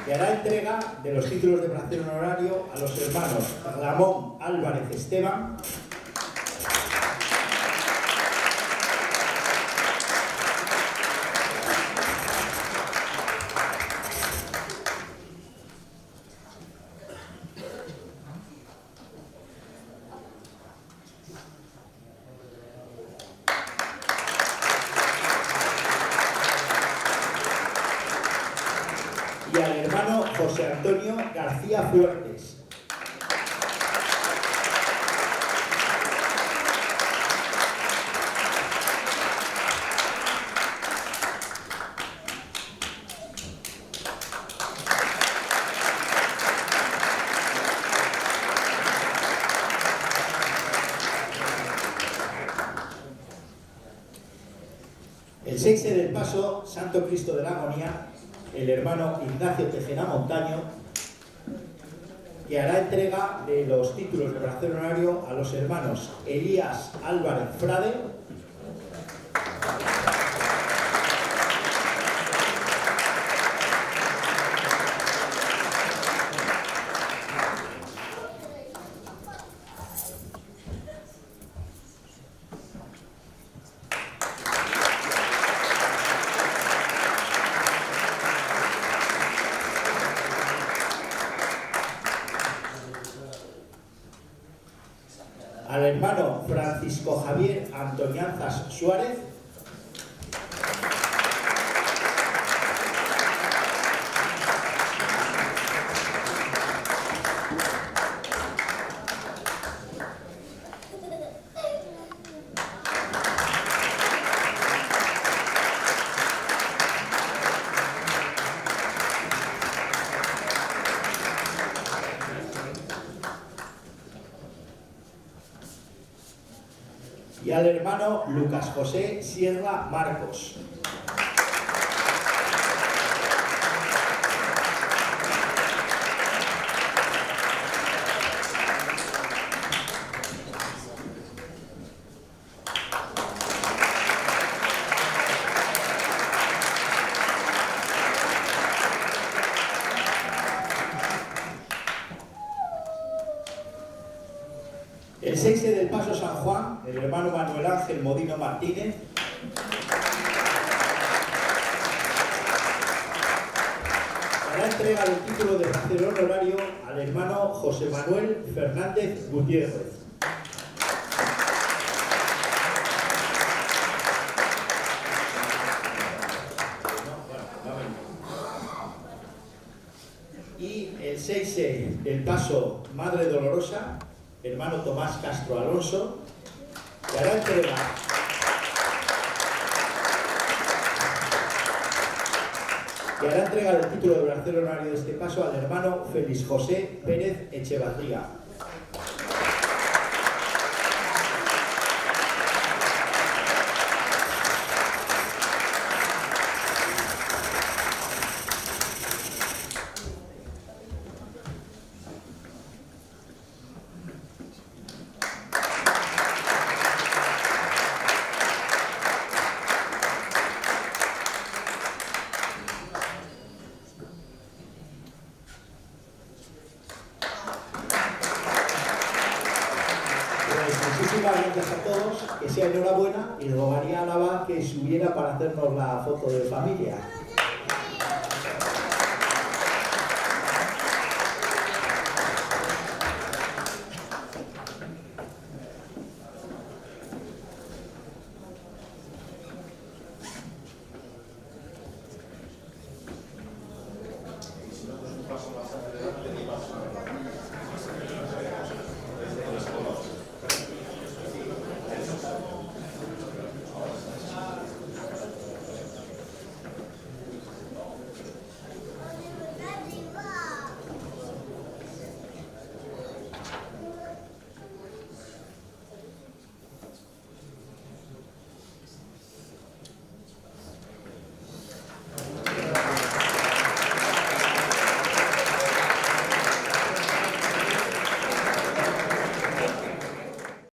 Y hará entrega de los títulos de bracero honorario a los hermanos Ramón Álvarez Esteban, y al hermano José Antonio García Fuertes. El 6 del paso Santo Cristo de la Agonía, el hermano Ignacio Tejera Montaño, que hará entrega de los títulos de bracero honorario a los hermanos Elías Álvarez Frade al hermano Francisco Javier Antoñanzas Suárez, y al hermano Lucas José Sierra Marcos. El 6 del paso San Juan, el hermano Manuel Ángel Modino Martínez. Hará entrega del título de bracero honorario al hermano José Manuel Fernández Gutiérrez. Y el 6 del paso Madre Dolorosa, hermano Tomás Castro Alonso. Y hará entrega. Y hará entrega del título de bracer honorario de este paso al hermano Félix José Pérez Echevarría. Muchísimas gracias a todos, que sea enhorabuena y rogaría a Álava que subiera para hacernos la foto de familia.